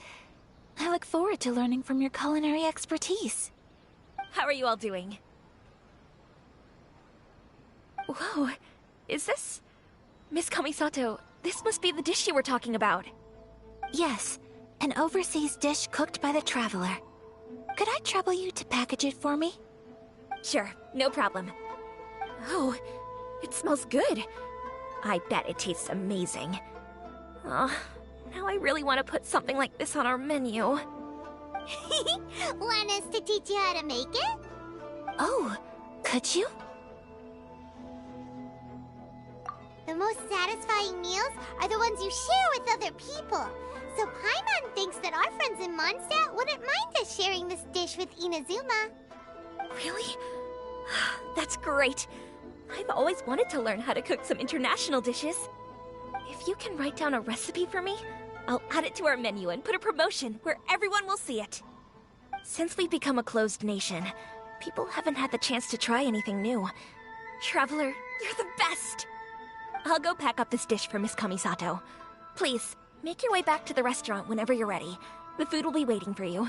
I look forward to learning from your culinary expertise. How are you all doing? Whoa, is this... Miss Kamisato, this must be the dish you were talking about. Yes, an overseas dish cooked by the Traveler. Could I trouble you to package it for me? Sure, no problem. Oh, it smells good. I bet it tastes amazing. Oh, now I really want to put something like this on our menu. Want us to teach you how to make it? Oh, could you? The most satisfying meals are the ones you share with other people. So Paimon thinks that our friends in Mondstadt wouldn't mind us sharing this dish with Inazuma. Really? That's great. I've always wanted to learn how to cook some international dishes. If you can write down a recipe for me, I'll add it to our menu and put a promotion where everyone will see it. Since we've become a closed nation, people haven't had the chance to try anything new. Traveler, you're the best! I'll go pack up this dish for Miss Kamisato. Please, make your way back to the restaurant whenever you're ready. The food will be waiting for you.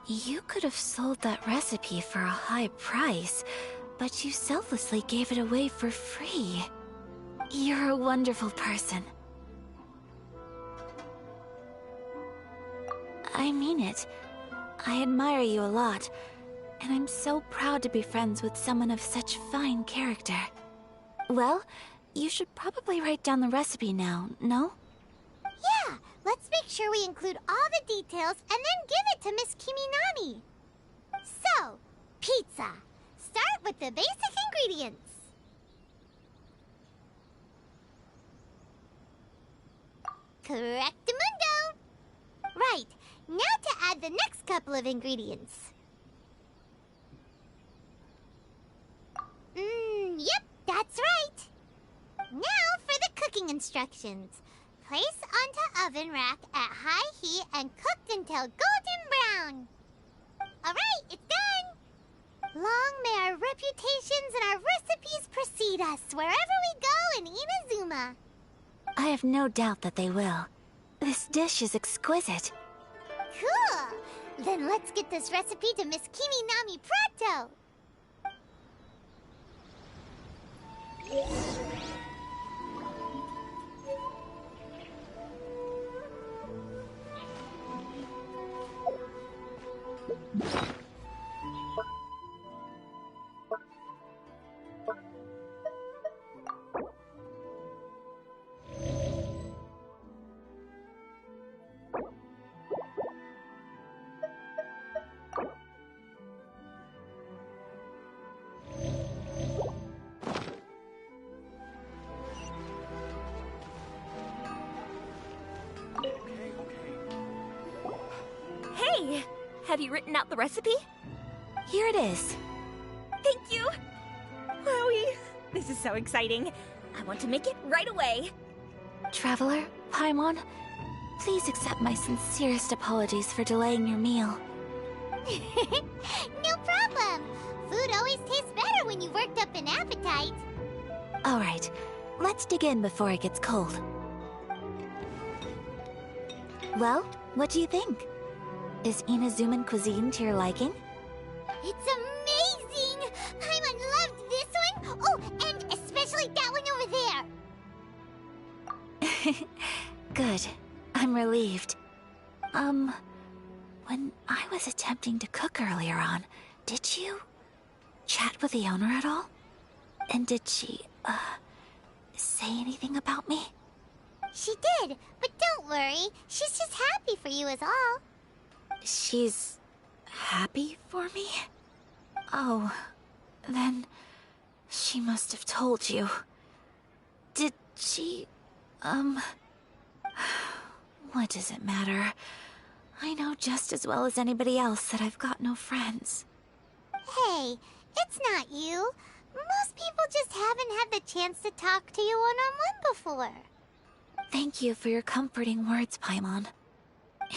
You could have sold that recipe for a high price, but you selflessly gave it away for free. You're a wonderful person. I mean it. I admire you a lot, and I'm so proud to be friends with someone of such fine character. Well, you should probably write down the recipe now, no? Yeah, let's make sure we include all the details and then give it to Miss Kiminami. So, pizza. Start with the basic ingredients. Correctamundo! Right, now to add the next couple of ingredients. Yep, that's right. Now for the cooking instructions. Place onto oven rack at high heat and cooked until golden brown. Alright, it's done! Long may our reputations and our recipes precede us wherever we go in Inazuma. I have no doubt that they will. This dish is exquisite. Cool! Then let's get this recipe to Miss Kiminami pronto! Hey! Have you written out the recipe? Here it is. Thank you! Wowie! This is so exciting. I want to make it right away. Traveler, Paimon, please accept my sincerest apologies for delaying your meal. No problem. Food always tastes better when you've worked up an appetite. Alright, let's dig in before it gets cold. Well, what do you think? Is Inazuman cuisine to your liking? It's amazing! Paimon loved this one! Oh, and especially that one over there! Good. I'm relieved. When I was attempting to cook earlier on, did you chat with the owner at all? And did she, say anything about me? She did, but don't worry. She's just happy for you is all. She's happy for me? Oh, then she must have told you. Did she... What does it matter? I know just as well as anybody else that I've got no friends. Hey, it's not you. Most people just haven't had the chance to talk to you one-on-one before. Thank you for your comforting words, Paimon.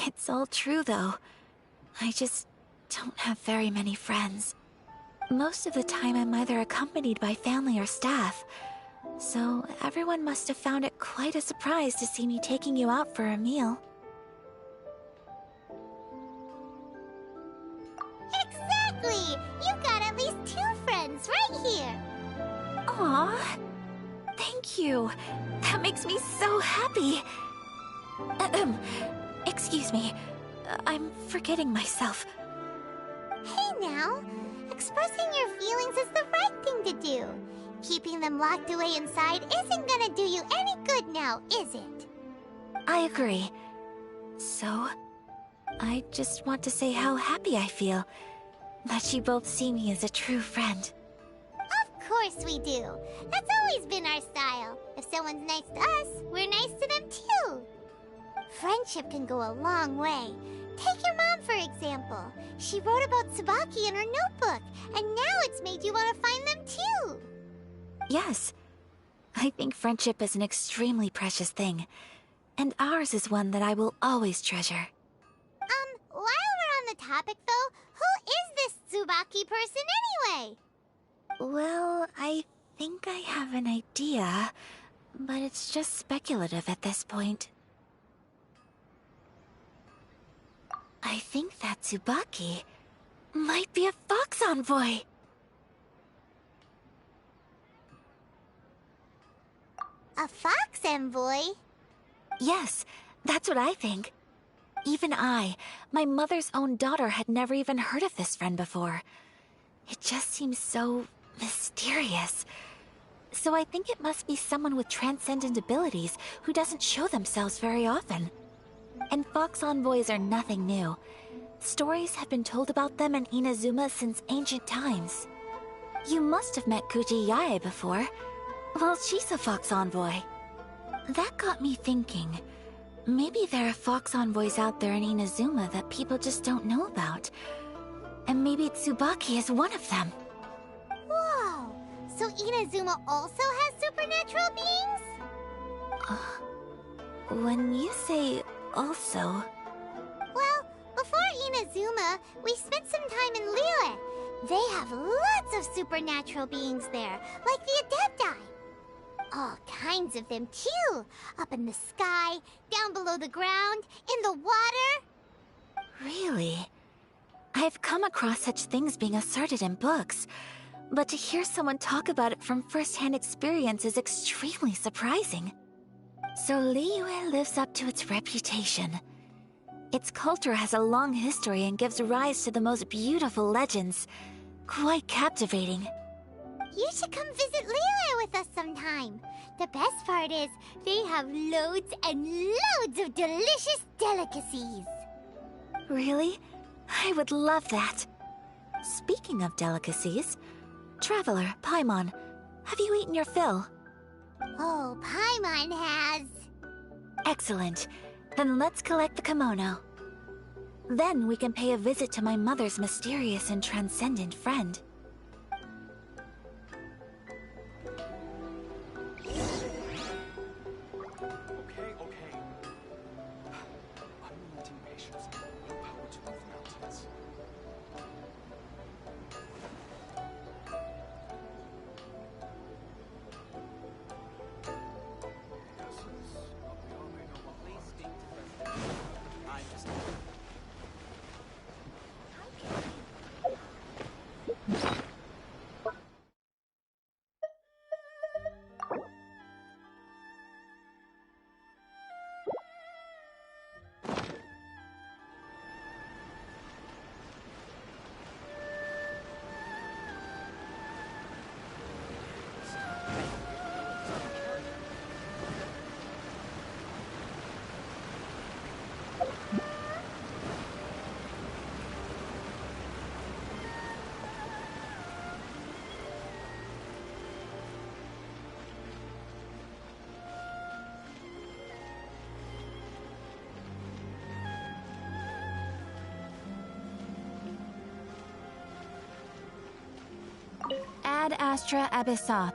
It's all true, though. I just don't have very many friends. Most of the time I'm either accompanied by family or staff, so everyone must have found it quite a surprise to see me taking you out for a meal. Exactly! You've got at least 2 friends right here. Aw, thank you. That makes me so happy. Excuse me. I'm forgetting myself. Hey now, expressing your feelings is the right thing to do. Keeping them locked away inside isn't gonna do you any good now, is it? I agree. So, I just want to say how happy I feel that you both see me as a true friend. Of course we do. That's always been our style. If someone's nice to us, we're nice to them too. Friendship can go a long way. Take your mom, for example. She wrote about Tsubaki in her notebook, and now it's made you want to find them too. Yes. I think friendship is an extremely precious thing, and ours is one that I will always treasure. While we're on the topic though, who is this Tsubaki person anyway? Well, I think I have an idea, but it's just speculative at this point. I think that Tsubaki might be a fox envoy. A fox envoy? Yes, that's what I think. Even I, my mother's own daughter, had never even heard of this friend before. It just seems so mysterious. So I think it must be someone with transcendent abilities who doesn't show themselves very often. And fox envoys are nothing new. Stories have been told about them in Inazuma since ancient times. You must have met Kuji Yae before. Well, she's a fox envoy. That got me thinking. Maybe there are fox envoys out there in Inazuma that people just don't know about. And maybe Tsubaki is one of them. Whoa! So Inazuma also has supernatural beings? When you say also... Well, before Inazuma, we spent some time in Liyue. They have lots of supernatural beings there, like the Adepti. All kinds of them, too. Up in the sky, down below the ground, in the water. Really? I've come across such things being asserted in books, but to hear someone talk about it from first-hand experience is extremely surprising. So Liyue lives up to its reputation. Its culture has a long history and gives rise to the most beautiful legends. Quite captivating. You should come visit Liyue with us sometime. The best part is, they have loads and loads of delicious delicacies. Really? I would love that. Speaking of delicacies, Traveler, Paimon, have you eaten your fill? Oh, Paimon has. Excellent. Then let's collect the kimono. Then we can pay a visit to my mother's mysterious and transcendent friend. Okay. Unrelenting patience and willpower to move mountains. Please speak to President. I'm just... Ad Astra Abyssa.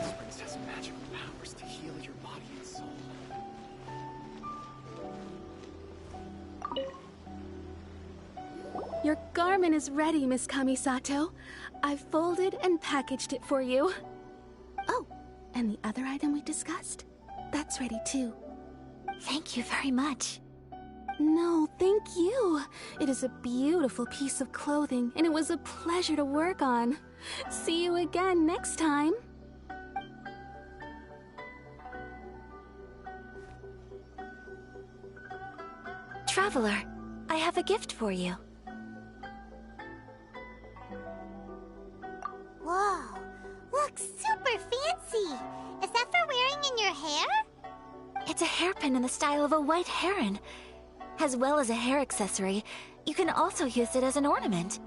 Springs has magical powers to heal your body and soul. Your garment is ready, Miss Kamisato. I've folded and packaged it for you. Oh, and the other item we discussed? That's ready too. Thank you very much. No, thank you. It is a beautiful piece of clothing, and it was a pleasure to work on. See you again next time. Traveler, I have a gift for you. Whoa, looks super fancy. Is that for wearing in your hair? It's a hairpin in the style of a white heron. As well as a hair accessory, you can also use it as an ornament.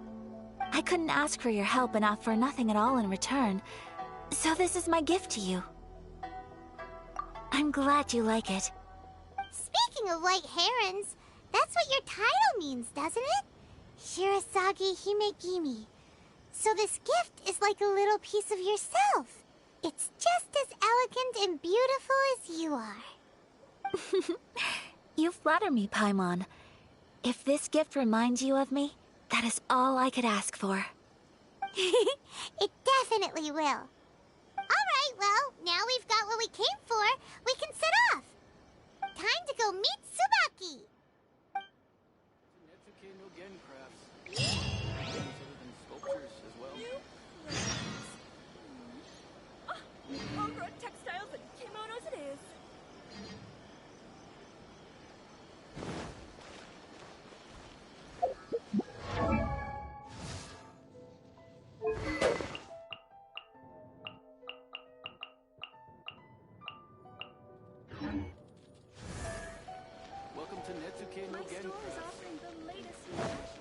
I couldn't ask for your help and offer nothing at all in return, so this is my gift to you. I'm glad you like it. Speaking of white herons, that's what your title means, doesn't it? Shirasagi Himegimi. So this gift is like a little piece of yourself. It's just as elegant and beautiful as you are. You flatter me, Paimon. If this gift reminds you of me, that is all I could ask for. It definitely will. Alright, well, now we've got what we came for, we can set off. Time to go meet Tsubaki. Netsuke no Gen crafts. Other than sculptures as well. Ogre textiles and kimonos it is. Welcome to Netsuke no My Gen store is crafts. offering the latest new fashion.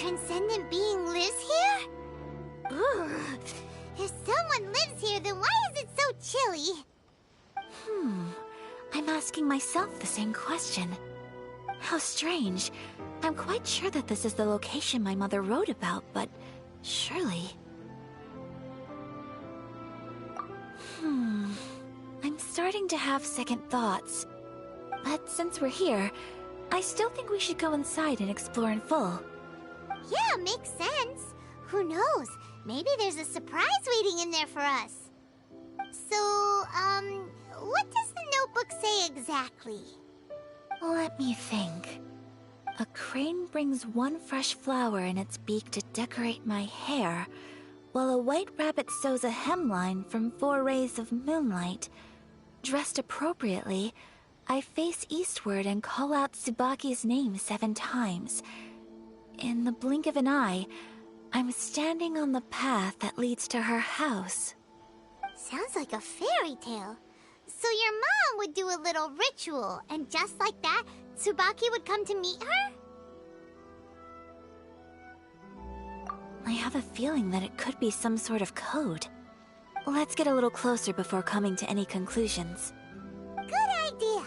transcendent being lives here? Ugh. If someone lives here, then why is it so chilly? I'm asking myself the same question. How strange. I'm quite sure that this is the location my mother wrote about, but surely... I'm starting to have second thoughts. But since we're here, I still think we should go inside and explore in full. Yeah, makes sense. Who knows? Maybe there's a surprise waiting in there for us. So, what does the notebook say exactly? Let me think. A crane brings one fresh flower in its beak to decorate my hair, while a white rabbit sews a hemline from 4 rays of moonlight. Dressed appropriately, I face eastward and call out Tsubaki's name 7 times. In the blink of an eye, I'm standing on the path that leads to her house. Sounds like a fairy tale. So your mom would do a little ritual, and just like that, Tsubaki would come to meet her? I have a feeling that it could be some sort of code. Let's get a little closer before coming to any conclusions. Good idea.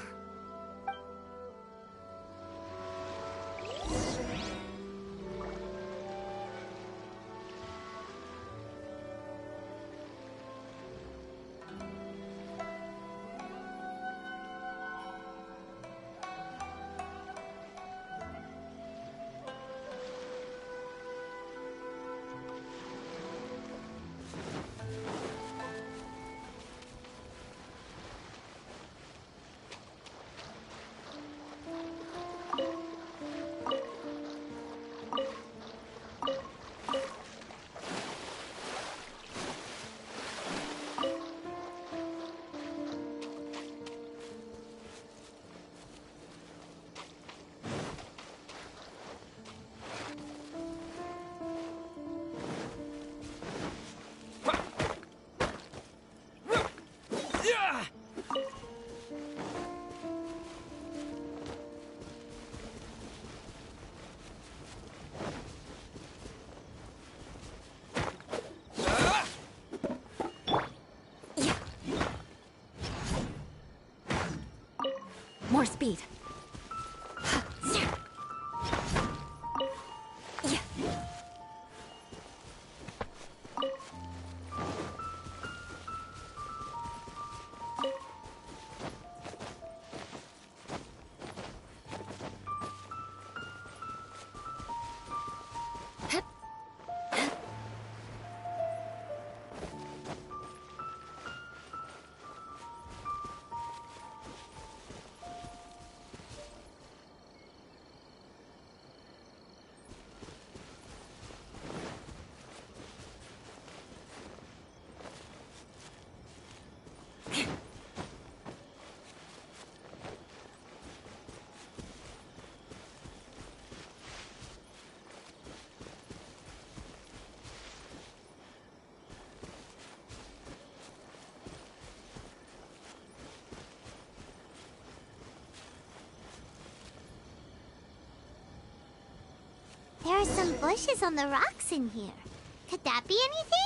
More speed. There are some bushes on the rocks in here. Could that be anything?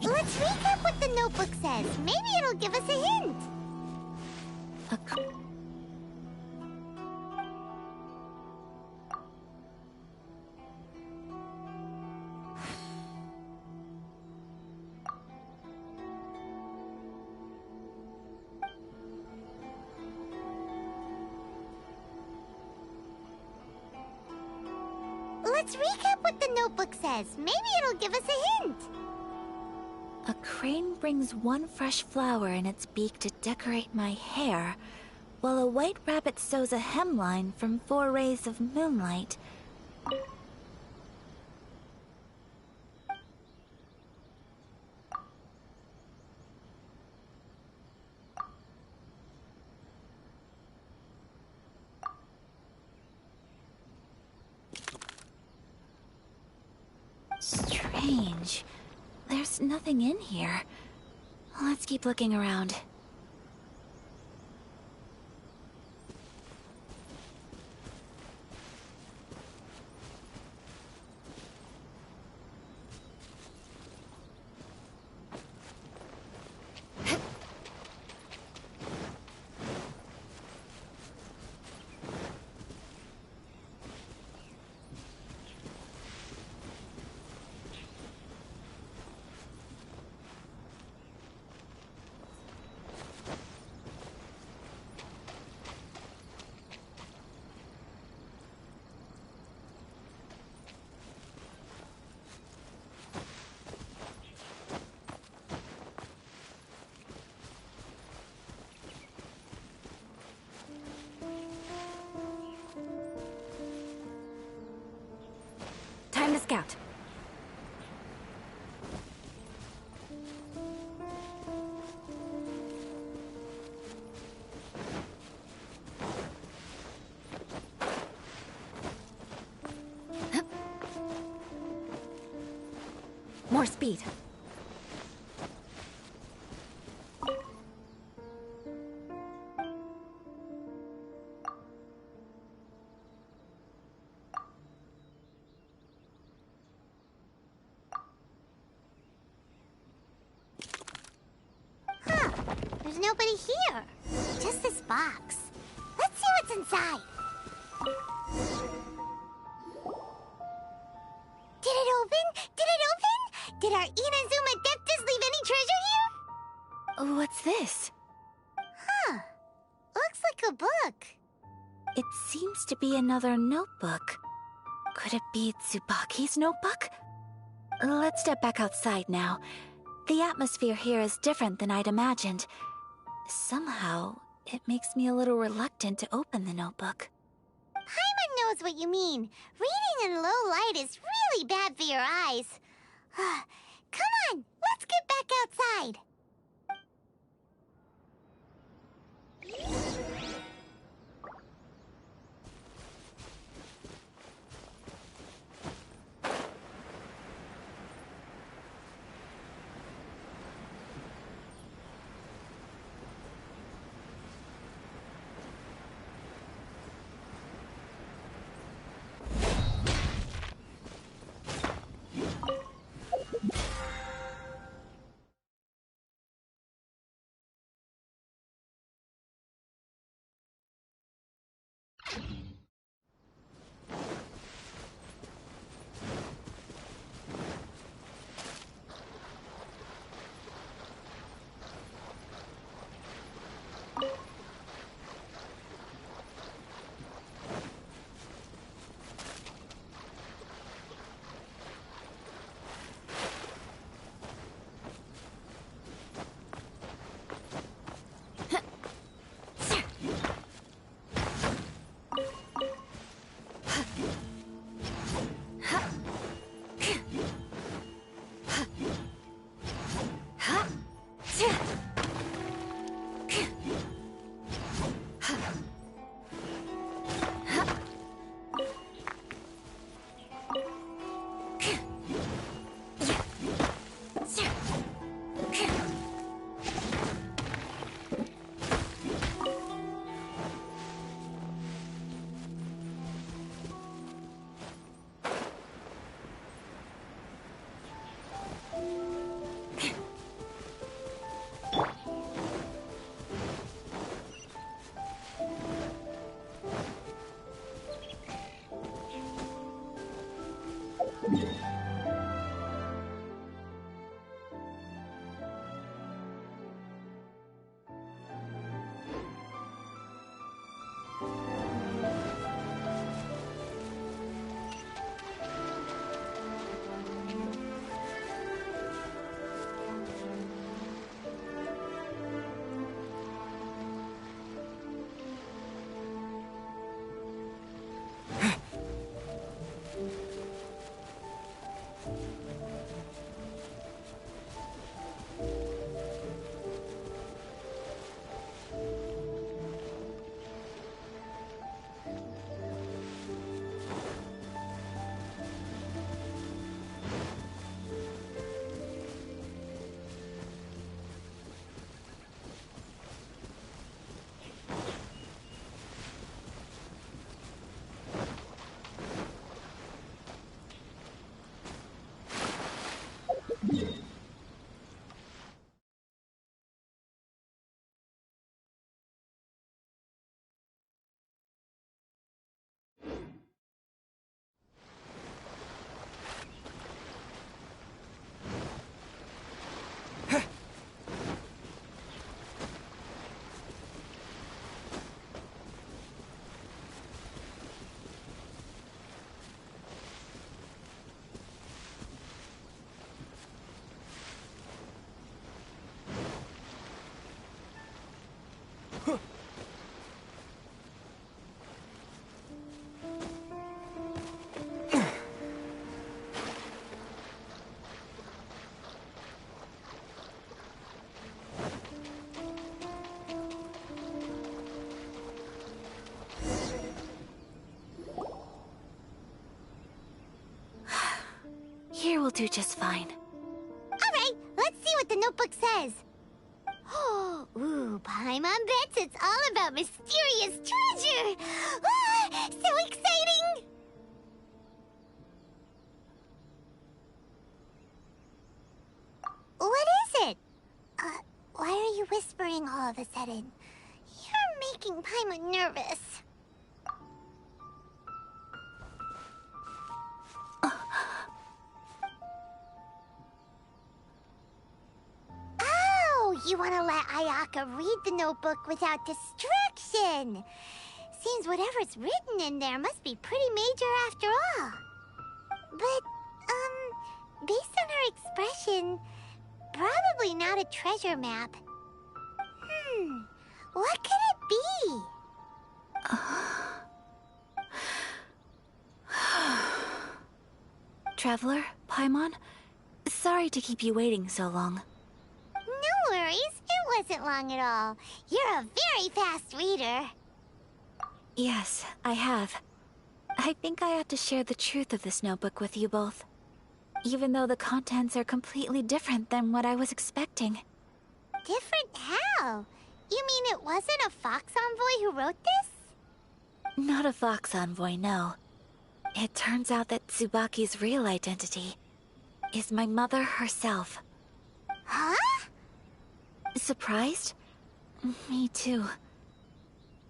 Let's recap what the notebook says. Maybe it'll give us a hint. Let's recap what the notebook says. Maybe it'll give us a hint. A crane brings one fresh flower in its beak to decorate my hair, while a white rabbit sews a hemline from 4 rays of moonlight. Strange. There's nothing in here. Let's keep looking around. Time to scout. More speed. There's nobody here. Just this box. Let's see what's inside. Did it open? Did it open? Did our Inazuma Adeptus leave any treasure here? What's this? Huh. Looks like a book. It seems to be another notebook. Could it be Tsubaki's notebook? Let's step back outside now. The atmosphere here is different than I'd imagined. Somehow, it makes me a little reluctant to open the notebook. Paimon knows what you mean. Reading in low light is really bad for your eyes. Come on, let's get back outside. will do just fine. Alright, let's see what the notebook says. Ooh, Paimon bets it's all about mysterious treasure! Ah, so exciting! What is it? Why are you whispering all of a sudden? You're making Paimon nervous. Oh, you want to let Ayaka read the notebook without distraction. Seems whatever's written in there must be pretty major after all. But, based on her expression, probably not a treasure map. What could it be? Traveler, Paimon, sorry to keep you waiting so long. No worries, it wasn't long at all. You're a very fast reader. Yes, I have. I think I ought to share the truth of this notebook with you both. Even though the contents are completely different than what I was expecting. Different how? You mean it wasn't a Fox Envoy who wrote this? Not a Fox Envoy, no. It turns out that Tsubaki's real identity is my mother herself. Huh? Surprised? Me too.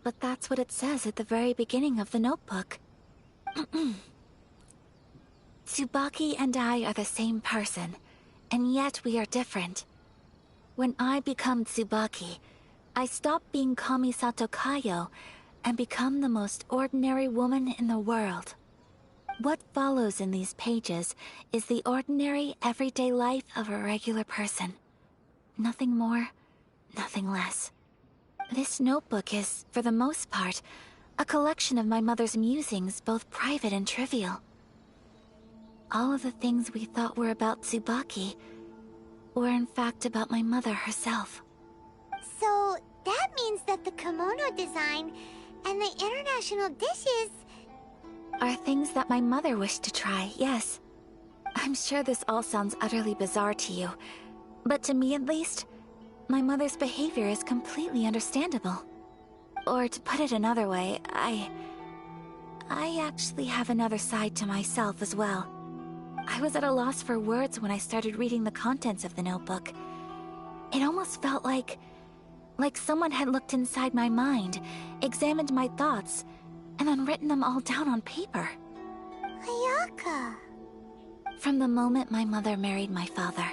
But that's what it says at the very beginning of the notebook. Tsubaki and I are the same person, and yet we are different. When I become Tsubaki, I stop being Kamisato Kayo and become the most ordinary woman in the world. What follows in these pages is the ordinary, everyday life of a regular person. Nothing more, nothing less. This notebook is, for the most part, a collection of my mother's musings, both private and trivial. All of the things we thought were about Tsubaki were in fact about my mother herself. So, that means that the kimono design and the international dishes are things that my mother wished to try, yes. I'm sure this all sounds utterly bizarre to you, but to me at least, my mother's behavior is completely understandable. Or to put it another way, I actually have another side to myself as well. I was at a loss for words when I started reading the contents of the notebook. It almost felt like someone had looked inside my mind, examined my thoughts, and then written them all down on paper. Ayaka. From the moment my mother married my father,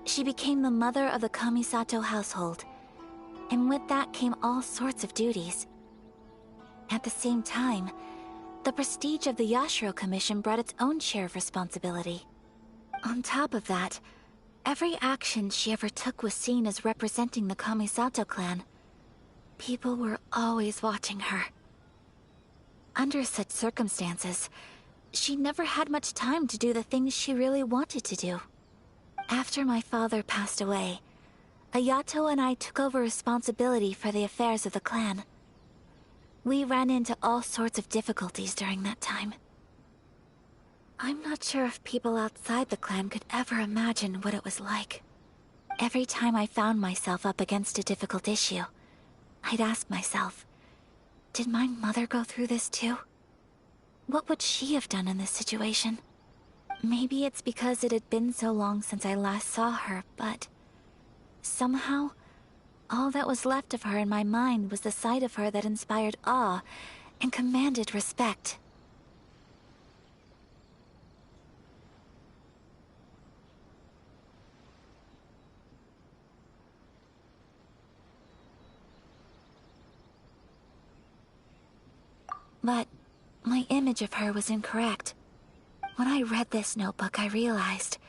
she became the mother of the Kamisato household. And with that came all sorts of duties. At the same time, the prestige of the Yashiro Commission brought its own share of responsibility. On top of that, every action she ever took was seen as representing the Kamisato clan. People were always watching her. Under such circumstances, she never had much time to do the things she really wanted to do. After my father passed away, Ayato and I took over responsibility for the affairs of the clan. We ran into all sorts of difficulties during that time. I'm not sure if people outside the clan could ever imagine what it was like. Every time I found myself up against a difficult issue, I'd ask myself, did my mother go through this too? What would she have done in this situation? Maybe it's because it had been so long since I last saw her, but somehow, all that was left of her in my mind was the side of her that inspired awe and commanded respect. But my image of her was incorrect. When I read this notebook, I realized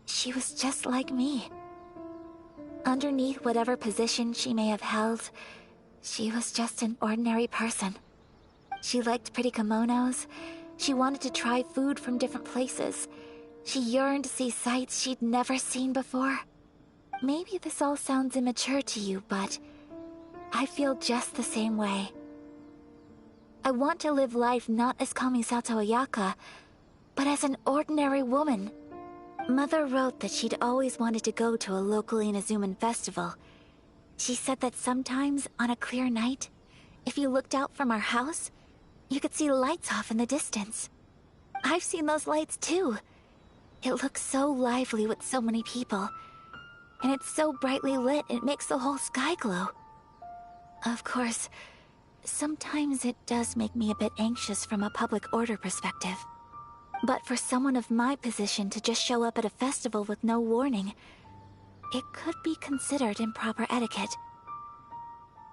she was just like me. Underneath whatever position she may have held, she was just an ordinary person. She liked pretty kimonos. She wanted to try food from different places. She yearned to see sights she'd never seen before. Maybe this all sounds immature to you, but I feel just the same way. I want to live life not as Kamisato Ayaka, but as an ordinary woman, Mother wrote that she'd always wanted to go to a local Inazuman festival. She said that sometimes, on a clear night, if you looked out from our house, you could see lights off in the distance. I've seen those lights too. It looks so lively with so many people. And it's so brightly lit, it makes the whole sky glow. Of course, sometimes it does make me a bit anxious from a public order perspective. But for someone of my position to just show up at a festival with no warning, it could be considered improper etiquette.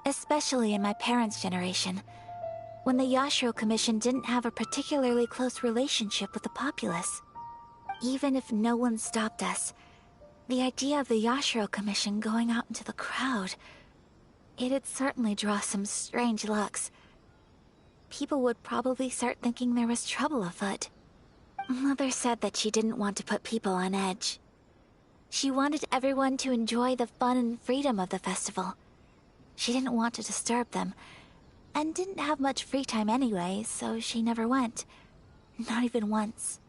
Especially in my parents' generation, when the Yashiro Commission didn't have a particularly close relationship with the populace. Even if no one stopped us, the idea of the Yashiro Commission going out into the crowd, it'd certainly draw some strange looks. People would probably start thinking there was trouble afoot. Mother said that she didn't want to put people on edge. She wanted everyone to enjoy the fun and freedom of the festival. She didn't want to disturb them, and didn't have much free time anyway, so she never went. Not even once.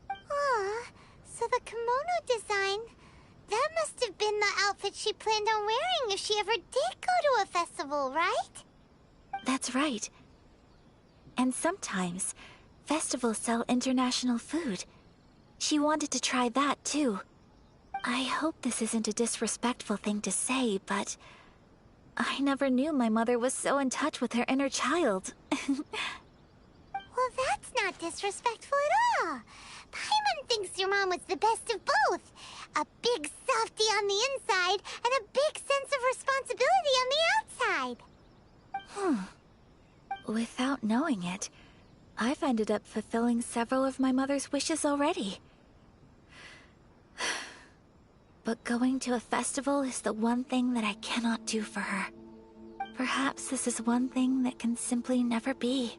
Aw, so the kimono design, that must have been the outfit she planned on wearing if she ever did go to a festival, right? That's right. And sometimes, festivals sell international food. She wanted to try that too. I hope this isn't a disrespectful thing to say, but I never knew my mother was so in touch with her inner child. Well, that's not disrespectful at all. Paimon thinks your mom was the best of both. A big softie on the inside, and a big sense of responsibility on the outside. Without knowing it, I've ended up fulfilling several of my mother's wishes already. But going to a festival is the one thing that I cannot do for her. Perhaps this is one thing that can simply never be.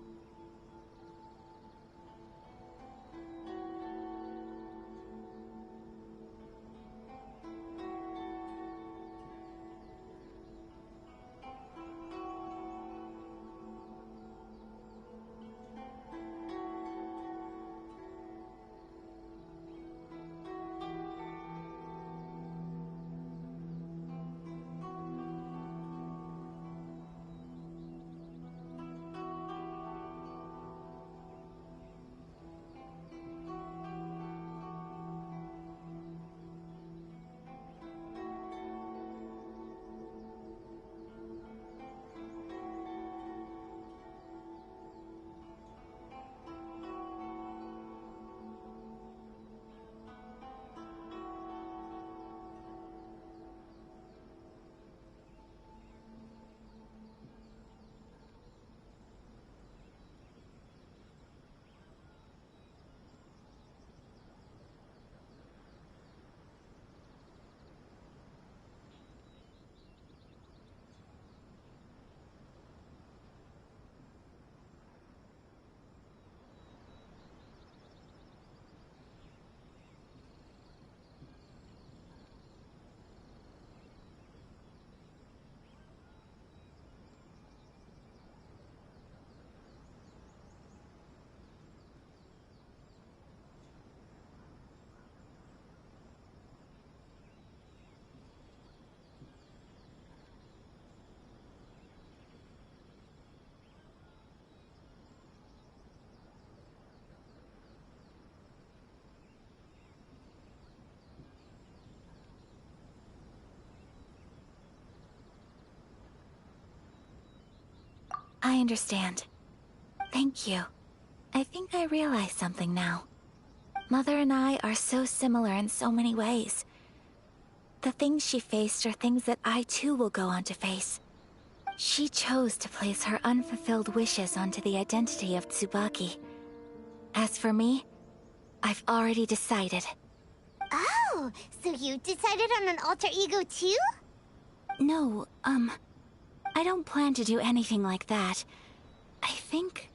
I understand. Thank you. I think I realize something now. Mother and I are so similar in so many ways. The things she faced are things that I too will go on to face. She chose to place her unfulfilled wishes onto the identity of Tsubaki. As for me, I've already decided. Oh, so you decided on an alter ego too? No, I don't plan to do anything like that. I think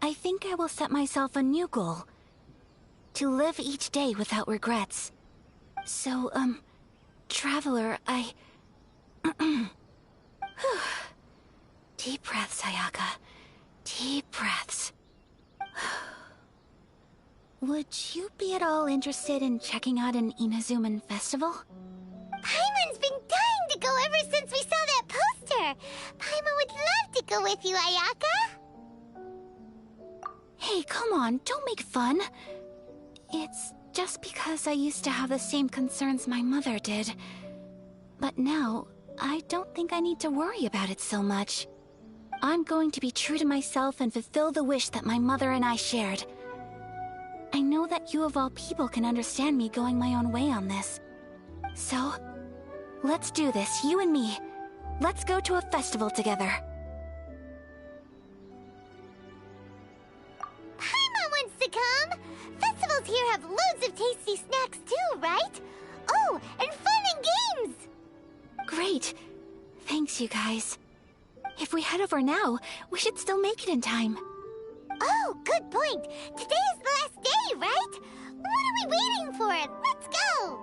I will set myself a new goal. To live each day without regrets. So, Traveler, Deep breaths, Ayaka. Deep breaths. Would you be at all interested in checking out an Inazuman festival? Paimon's been dying to go ever since we saw that poster. Paimon would love to go with you, Ayaka. Hey, come on, don't make fun. It's just because I used to have the same concerns my mother did. But now, I don't think I need to worry about it so much. I'm going to be true to myself and fulfill the wish that my mother and I shared. I know that you of all people can understand me going my own way on this. So, let's do this, you and me. Let's go to a festival together. Paimon wants to come! Festivals here have loads of tasty snacks too, right? Oh, and fun and games! Great. Thanks, you guys. If we head over now, we should still make it in time. Oh, good point. Today is the last day, right? What are we waiting for? Let's go!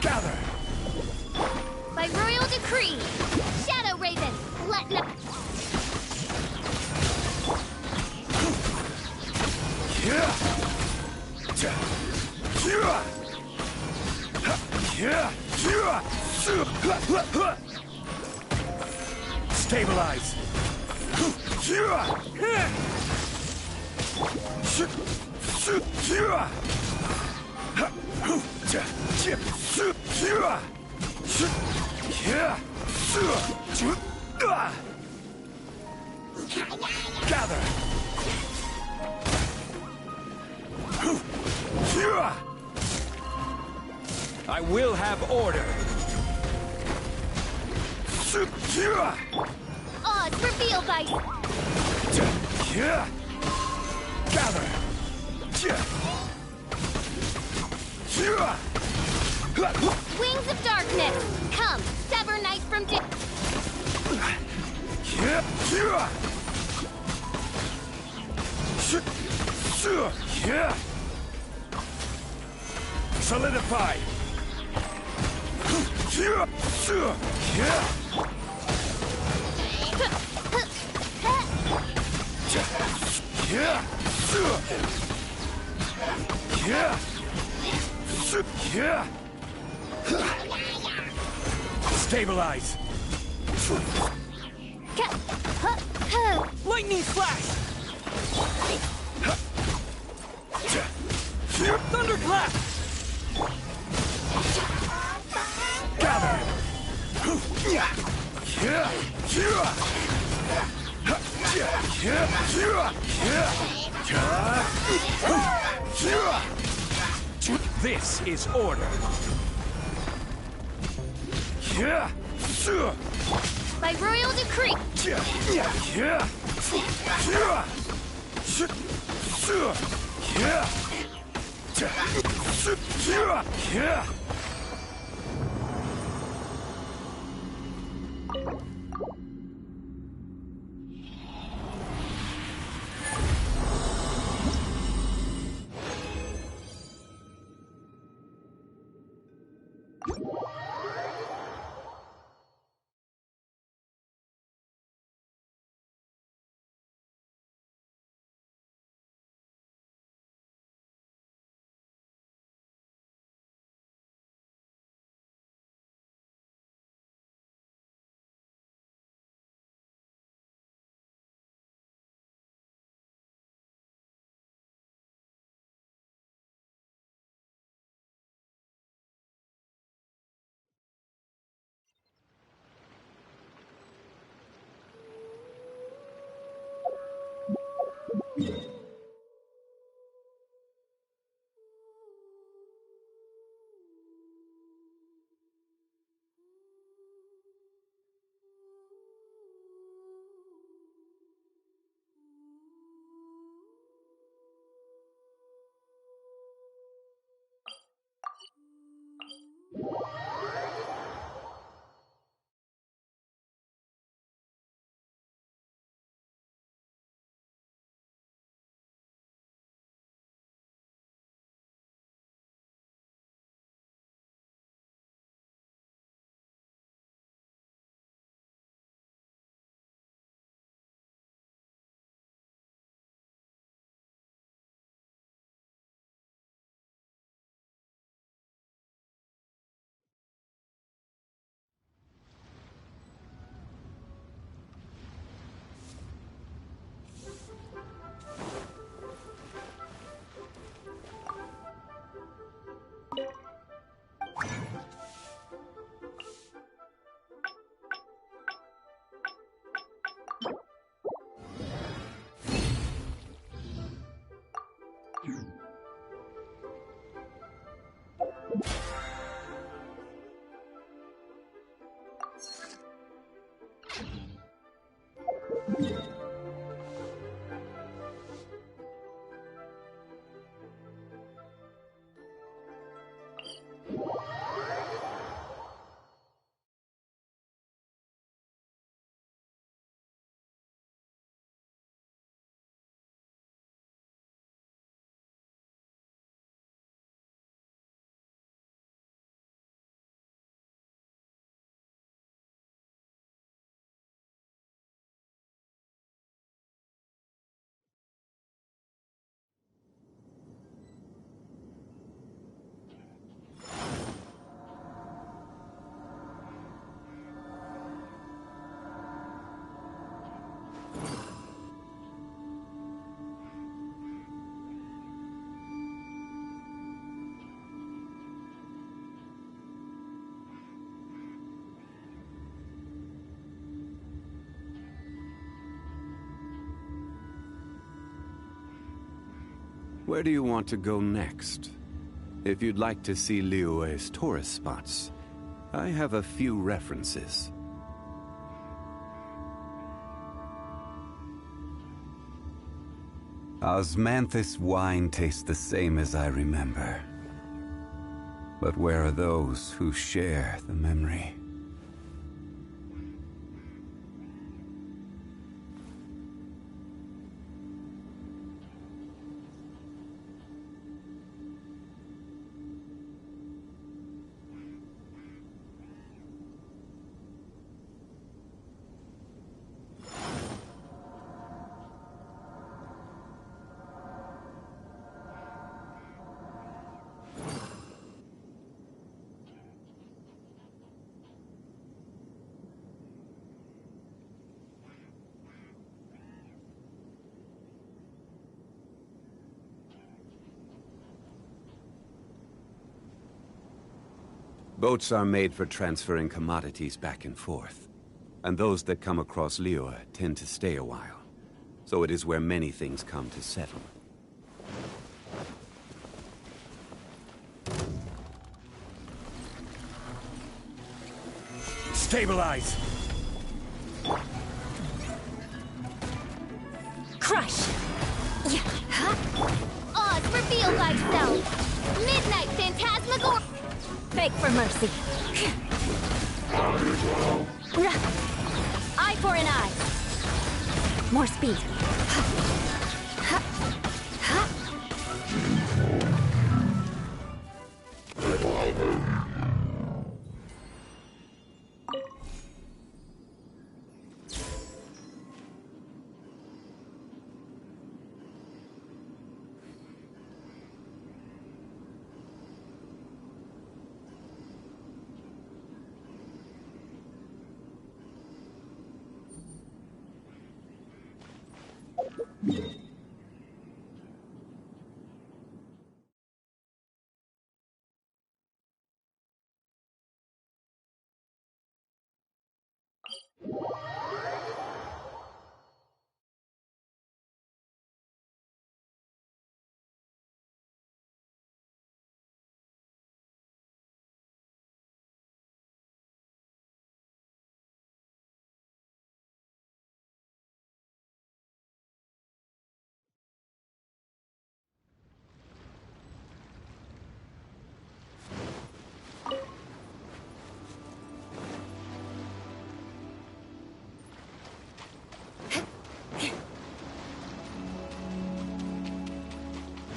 Gather! By royal decree, Shadow Raven, let no... Stabilize! Gather! I will have order! Odds revealed, Ice! Gather! Wings of darkness! Come, sever night from day! Solidify! Stabilize! Lightning flash! Thunderclap! Gather! This is order. By royal decree! Where do you want to go next? If you'd like to see Liyue's tourist spots, I have a few references. Osmanthus wine tastes the same as I remember. But where are those who share the memory? Boats are made for transferring commodities back and forth. And those that come across Liyue tend to stay a while. So it is where many things come to settle. Stabilize! Crush! Oz, reveal thyself! Midnight Phantasmagor... Beg for mercy. Eye for an eye. More speed.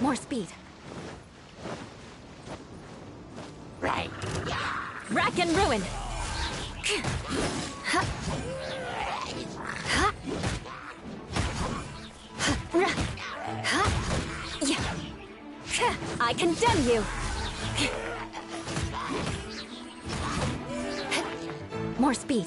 More speed. Right. Rack and ruin. I condemn you. More speed.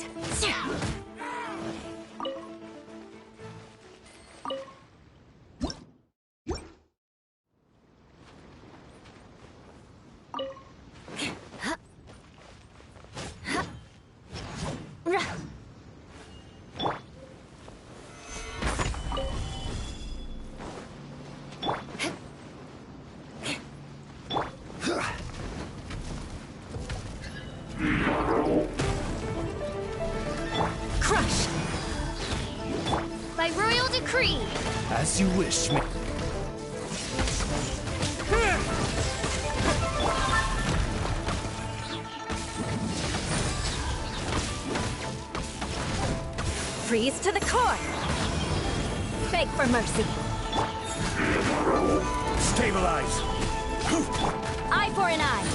Crush! By royal decree! As you wish, me. Freeze to the core! Beg for mercy. Stabilize! Eye for an eye.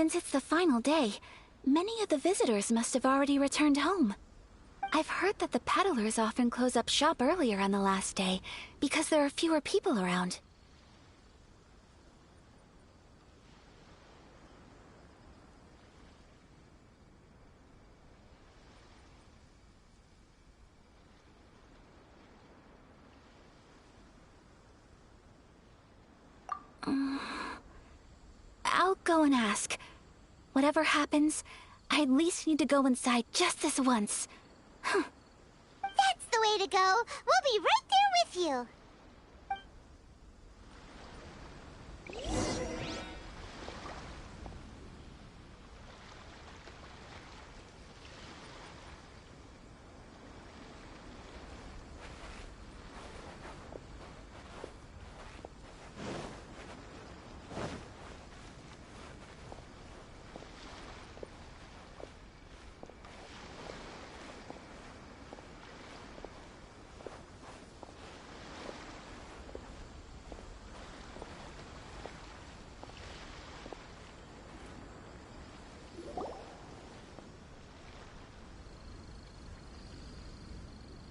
Since it's the final day, many of the visitors must have already returned home. I've heard that the peddlers often close up shop earlier on the last day because there are fewer people around. I'll go and ask. Whatever happens, I at least need to go inside just this once. That's the way to go. We'll be right there with you.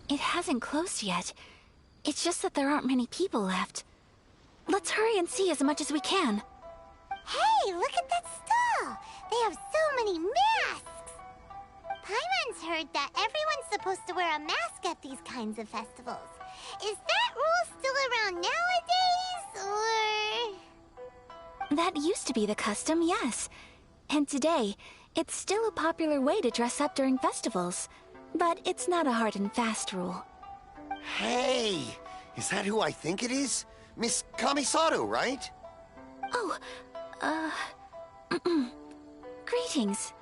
It hasn't closed yet. It's just that there aren't many people left. Let's hurry and see as much as we can. Hey, look at that stall! They have so many masks! Paimon's heard that everyone's supposed to wear a mask at these kinds of festivals. Is that rule still around nowadays, or...? That used to be the custom, yes. And today, it's still a popular way to dress up during festivals. But it's not a hard and fast rule. Hey! Is that who I think it is? Miss Kamisato, right? Oh, greetings.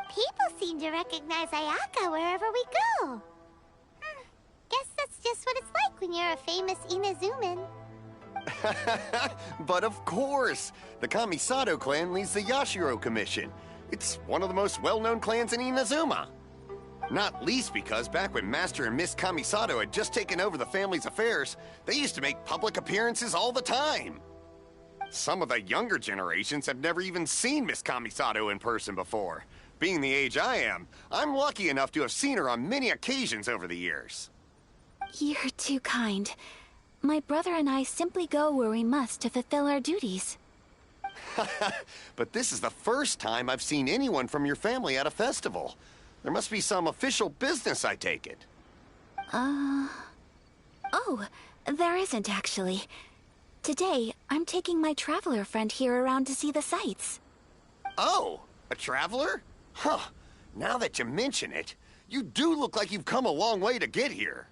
People seem to recognize Ayaka wherever we go. Guess that's just what it's like when you're a famous Inazuman. But of course! The Kamisato clan leads the Yashiro Commission. It's one of the most well-known clans in Inazuma. Not least because back when Master and Miss Kamisato had just taken over the family's affairs, they used to make public appearances all the time. Some of the younger generations have never even seen Miss Kamisato in person before. Being the age I am, I'm lucky enough to have seen her on many occasions over the years. You're too kind. My brother and I simply go where we must to fulfill our duties. But this is the first time I've seen anyone from your family at a festival. There must be some official business, I take it. Oh, there isn't actually. Today, I'm taking my traveler friend here around to see the sights. Oh, a traveler? Huh. Now that you mention it, you do look like you've come a long way to get here.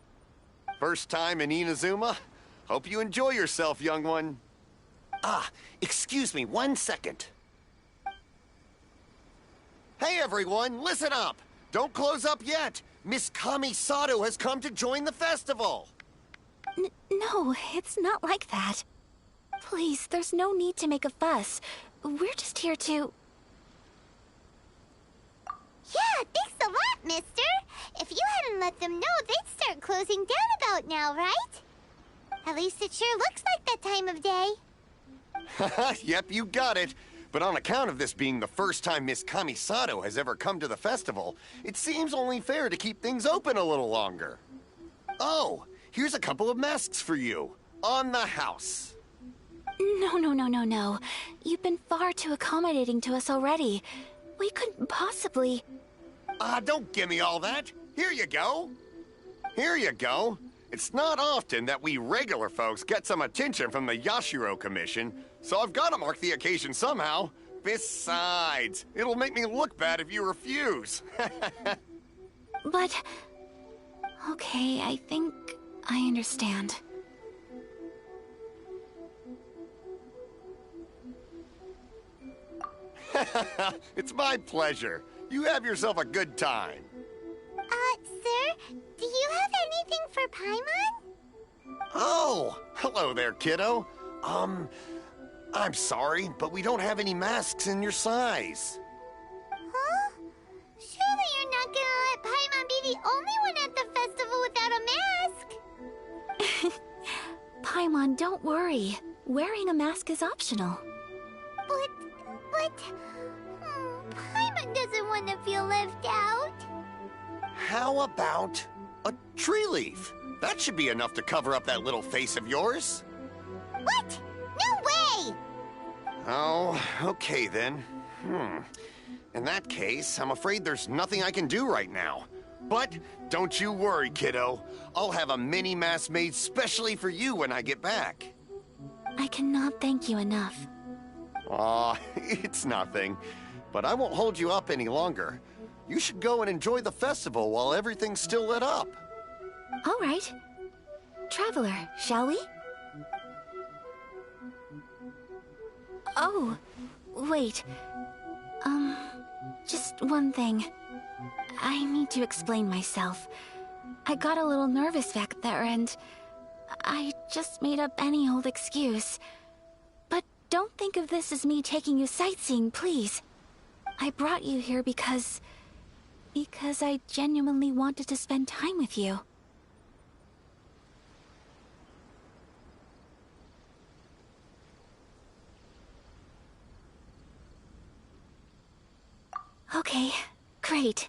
First time in Inazuma? Hope you enjoy yourself, young one. Excuse me 1 second. Hey everyone, listen up! Don't close up yet! Miss Kamisato has come to join the festival! No, it's not like that. Please, there's no need to make a fuss. We're just here to... Yeah, thanks a lot, mister! If you hadn't let them know, they'd start closing down about now, right? At least it sure looks like that time of day. Yep, you got it. But on account of this being the first time Miss Kamisato has ever come to the festival, it seems only fair to keep things open a little longer. Oh, here's a couple of masks for you. On the house. No. You've been far too accommodating to us already. We couldn't possibly... Don't give me all that. Here you go. Here you go. It's not often that we regular folks get some attention from the Yashiro Commission, so I've got to mark the occasion somehow. Besides, it'll make me look bad if you refuse. But... Okay, I think I understand. It's my pleasure. You have yourself a good time. Sir, do you have anything for Paimon? Oh, hello there, kiddo. I'm sorry, but we don't have any masks in your size. Huh? Surely you're not gonna let Paimon be the only one at the festival without a mask? Paimon, don't worry. Wearing a mask is optional. But... left out? How about a tree leaf? That should be enough to cover up that little face of yours. What? No way! Oh, okay then. In that case, I'm afraid there's nothing I can do right now. But don't you worry, kiddo. I'll have a mini mask made specially for you when I get back. I cannot thank you enough. Aw, it's nothing. But I won't hold you up any longer. You should go and enjoy the festival while everything's still lit up. All right. Traveler, shall we? Oh, wait. Just one thing. I need to explain myself. I got a little nervous back there and I just made up any old excuse. But don't think of this as me taking you sightseeing, please. I brought you here because I genuinely wanted to spend time with you. Okay, great.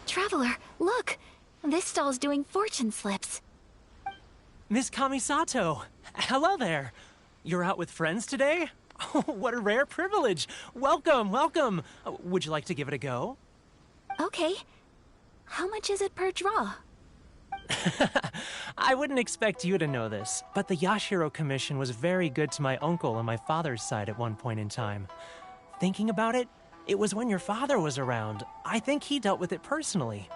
Traveler, look! This stall's doing fortune slips. Miss Kamisato! Hello there! You're out with friends today? Oh, what a rare privilege! Welcome, welcome! Would you like to give it a go? Okay. How much is it per draw? I wouldn't expect you to know this, but the Yashiro Commission was very good to my uncle on my father's side at one point in time. Thinking about it, it was when your father was around. I think he dealt with it personally.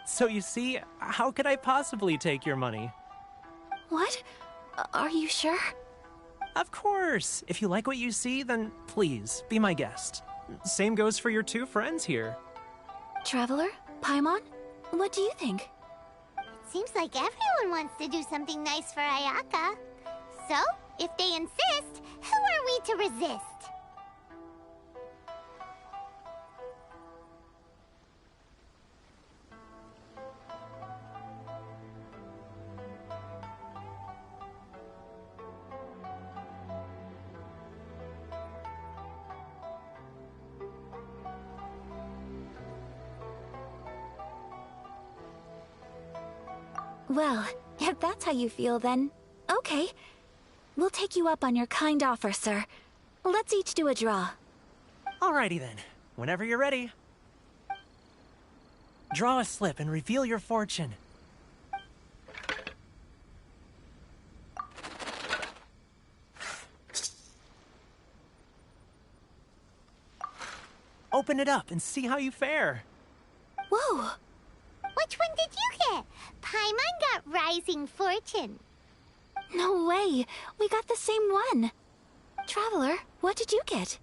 So you see, how could I possibly take your money? What? Are you sure? Of course. If you like what you see, then please, be my guest. Same goes for your two friends here. Traveler? Paimon? What do you think? It seems like everyone wants to do something nice for Ayaka. So, if they insist, who are we to resist? Well, if that's how you feel, then okay. We'll take you up on your kind offer, sir. Let's each do a draw. Alrighty then. Whenever you're ready. Draw a slip and reveal your fortune. Open it up and see how you fare. Whoa! Which one did you get? Paimon got Rising Fortune. No way! We got the same one! Traveler, what did you get?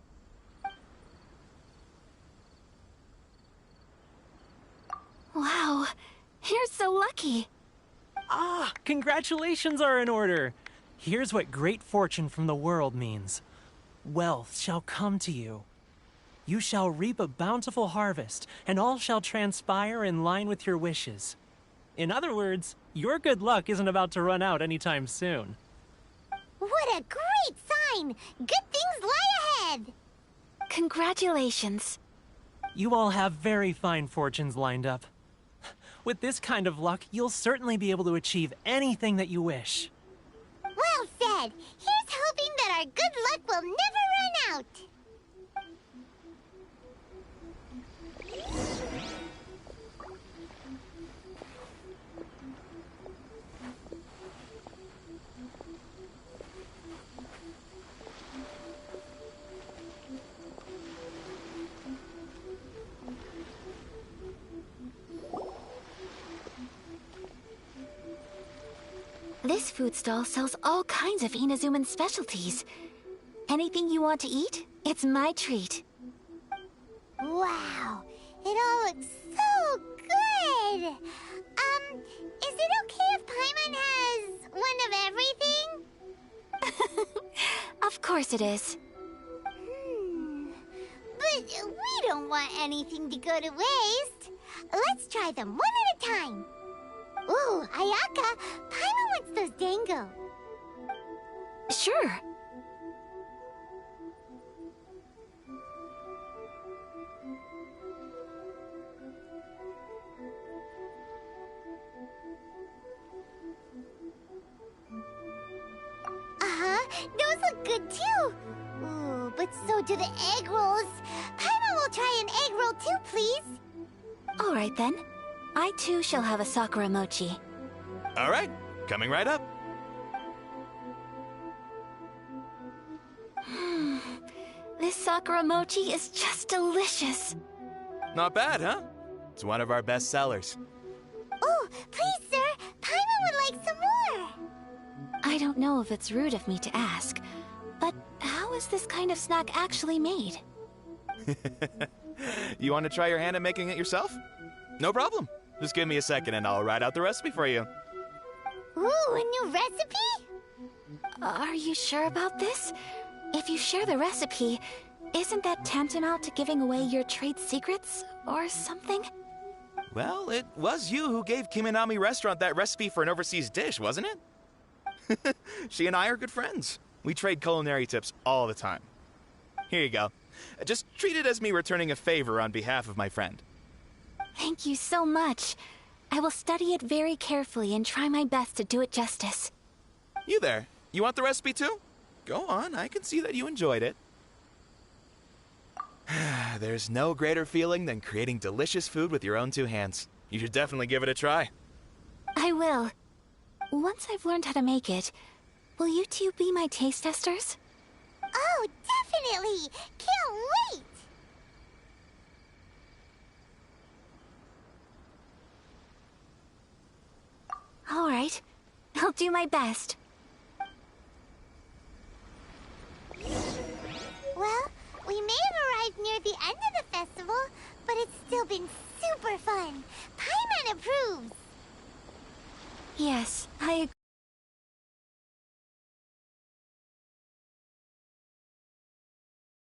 Wow, you're so lucky! Ah, congratulations are in order! Here's what great fortune from the world means. Wealth shall come to you. You shall reap a bountiful harvest, and all shall transpire in line with your wishes. In other words, your good luck isn't about to run out anytime soon. What a great sign! Good things lie ahead! Congratulations. You all have very fine fortunes lined up. With this kind of luck, you'll certainly be able to achieve anything that you wish. Well said! Here's hoping that our good luck will never run out! This food stall sells all kinds of Inazuman specialties. Anything you want to eat, it's my treat. looks so good! Is it okay if Paimon has one of everything? Of course it is. But we don't want anything to go to waste. Let's try them one at a time. Ooh, Ayaka, Paimon wants those dango. Sure. Those look good too. Ooh, but so do the egg rolls. Paimon will try an egg roll too, please. All right then. I too shall have a Sakura mochi. All right, coming right up. This Sakura mochi is just delicious. Not bad, huh? It's one of our best sellers. Oh, please, sir. Paimon would like some more. I don't know if it's rude of me to ask, but how is this kind of snack actually made? You want to try your hand at making it yourself? No problem. Just give me a second and I'll write out the recipe for you. Ooh, a new recipe? Are you sure about this? If you share the recipe, isn't that tantamount to giving away your trade secrets or something? Well, it was you who gave Kiminami Restaurant that recipe for an overseas dish, wasn't it? She and I are good friends. We trade culinary tips all the time. Here you go. Just treat it as me returning a favor on behalf of my friend. Thank you so much. I will study it very carefully and try my best to do it justice. You there. You want the recipe too? Go on, I can see that you enjoyed it. There's no greater feeling than creating delicious food with your own two hands. You should definitely give it a try. I will. Once I've learned how to make it, will you two be my taste testers? Oh, definitely! Can't wait! All right. I'll do my best. Well, we may have arrived near the end of the festival, but it's still been super fun. Paimon approves. Yes, I agree.